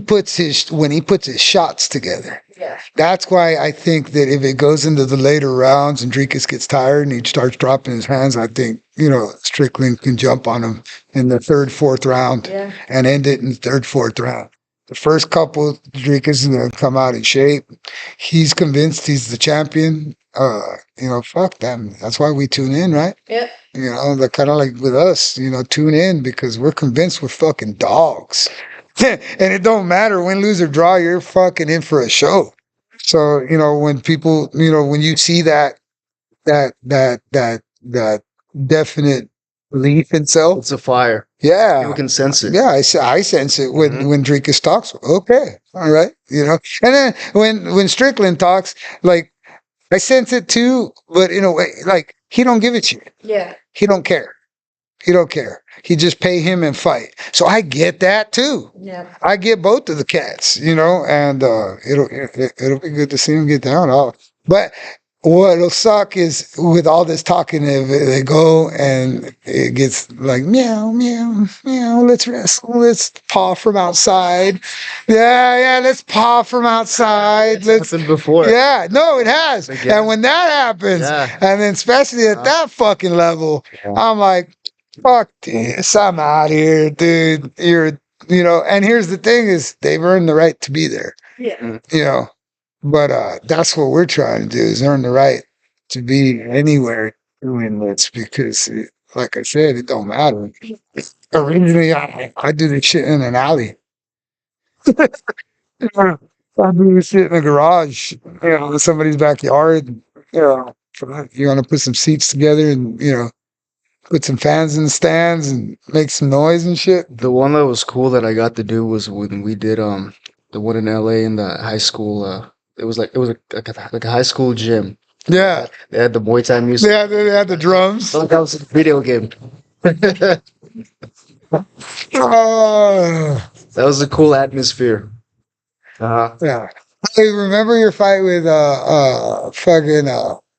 puts his shots together. Yeah. That's why I think that if it goes into the later rounds and Dricus gets tired and he starts dropping his hands, I think, Strickland can jump on him in the 3rd, 4th round Yeah. and end it in the 3rd, 4th round. The first couple, Dricus is going to come out in shape. He's convinced he's the champion. Fuck them. That's why we tune in, right? Yep. They're kind of like with us, tune in because we're convinced we're fucking dogs. And it don't matter win, lose, or draw, you're fucking in for a show. So, when people, when you see that definite belief in self. It's a fire. Yeah. People can sense it. Yeah, I sense it when Dricus talks. Okay. All right. And then when Strickland talks, like, I sense it too, but in a way, like, he don't give a shit. Yeah. He don't care. He just pay him and fight. So I get that too. Yeah. I get both of the cats, and it'll be good to see him get down. But what'll suck is with all this talking, they go and it gets like meow, meow, meow. Let's wrestle. Let's paw from outside. Yeah. Let's paw from outside. It's happened before. Yeah, no, it has. Again. And when that happens, Yeah. and then especially at that fucking level, I'm like, fuck this. I'm out here, dude. And here's the thing is they've earned the right to be there. Yeah. But that's what we're trying to do is earn the right to be anywhere doing this because like I said, it don't matter. Originally, I do this shit in an alley. I do this shit in a garage, in somebody's backyard. You want to put some seats together and, put some fans in the stands and make some noise and shit. The one that was cool that I got to do was when we did the one in LA in the high school. It was like a high school gym. Yeah. They had the Muay Thai music. They had the drums. So that was a video game. That was a cool atmosphere. Yeah. Hey, remember your fight with fucking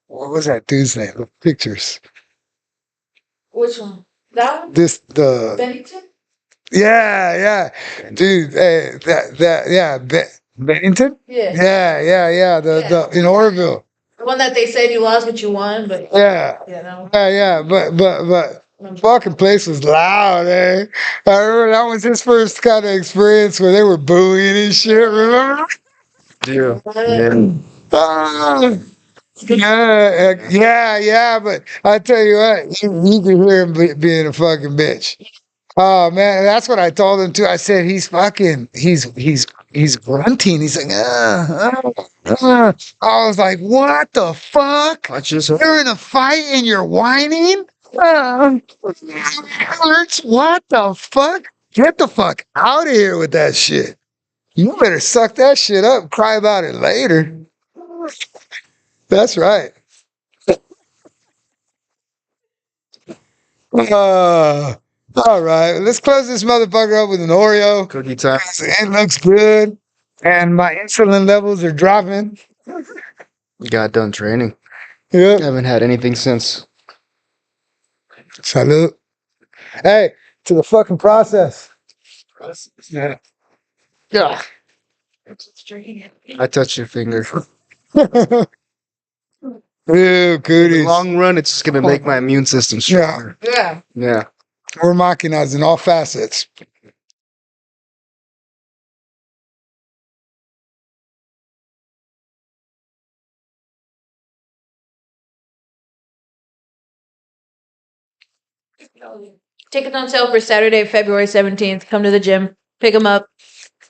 what was that dude's name? The pictures. Which one? That one? The Bennington? yeah, dude. Hey, Bennington. Yeah. Yeah. The in Orville. The one that they said you lost, but you won, but Yeah. that one. Yeah. But fucking place was loud, eh? I remember that was his first kind of experience where they were booing and shit. Remember? Yeah. Ah. Yeah, but I tell you what, you can hear him being a fucking bitch. Oh man, that's what I told him too. I said he's grunting. He's like, I was like, what the fuck? You're in a fight and you're whining? Hurts? What the fuck? Get the fuck out of here with that shit. You better suck that shit up and cry about it later. That's right. All right. Let's close this motherfucker up with an Oreo. Cookie time. It looks good. And my insulin levels are dropping. Got done training. Yeah. Haven't had anything since. Salute. Hey, to the fucking process. Yeah. Yeah. I touched your finger. Ew, In the cooties. long run, it's just gonna make my immune system stronger. Yeah. Yeah. We're machinized in all facets. Tickets on sale for Saturday, February 17th. Come to the gym. Pick them up.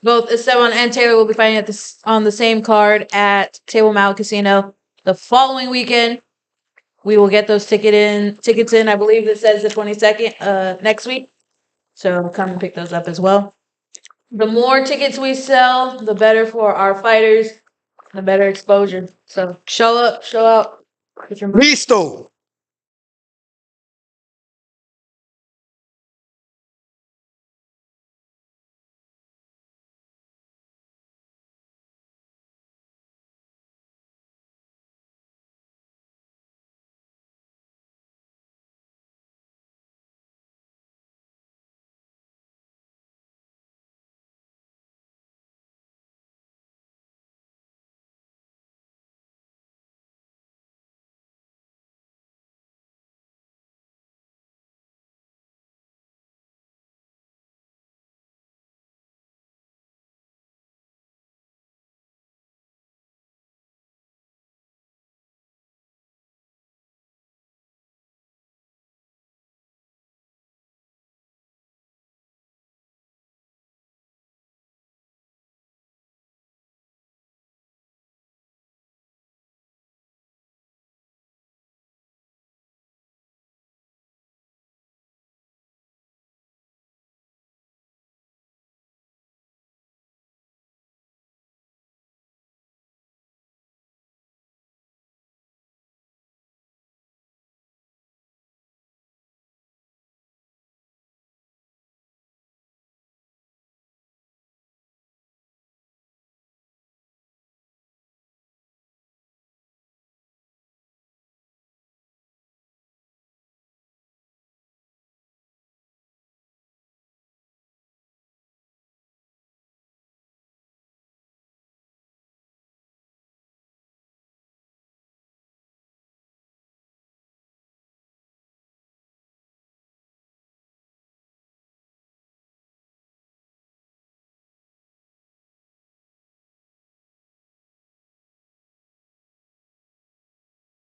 Both Esteban and Taylor will be fighting on the same card at Table Mountain Casino. The following weekend, we will get those tickets in. I believe it says the 22nd, next week. So come and pick those up as well. The more tickets we sell, the better for our fighters, the better exposure. So show up, show out. Get your Listo.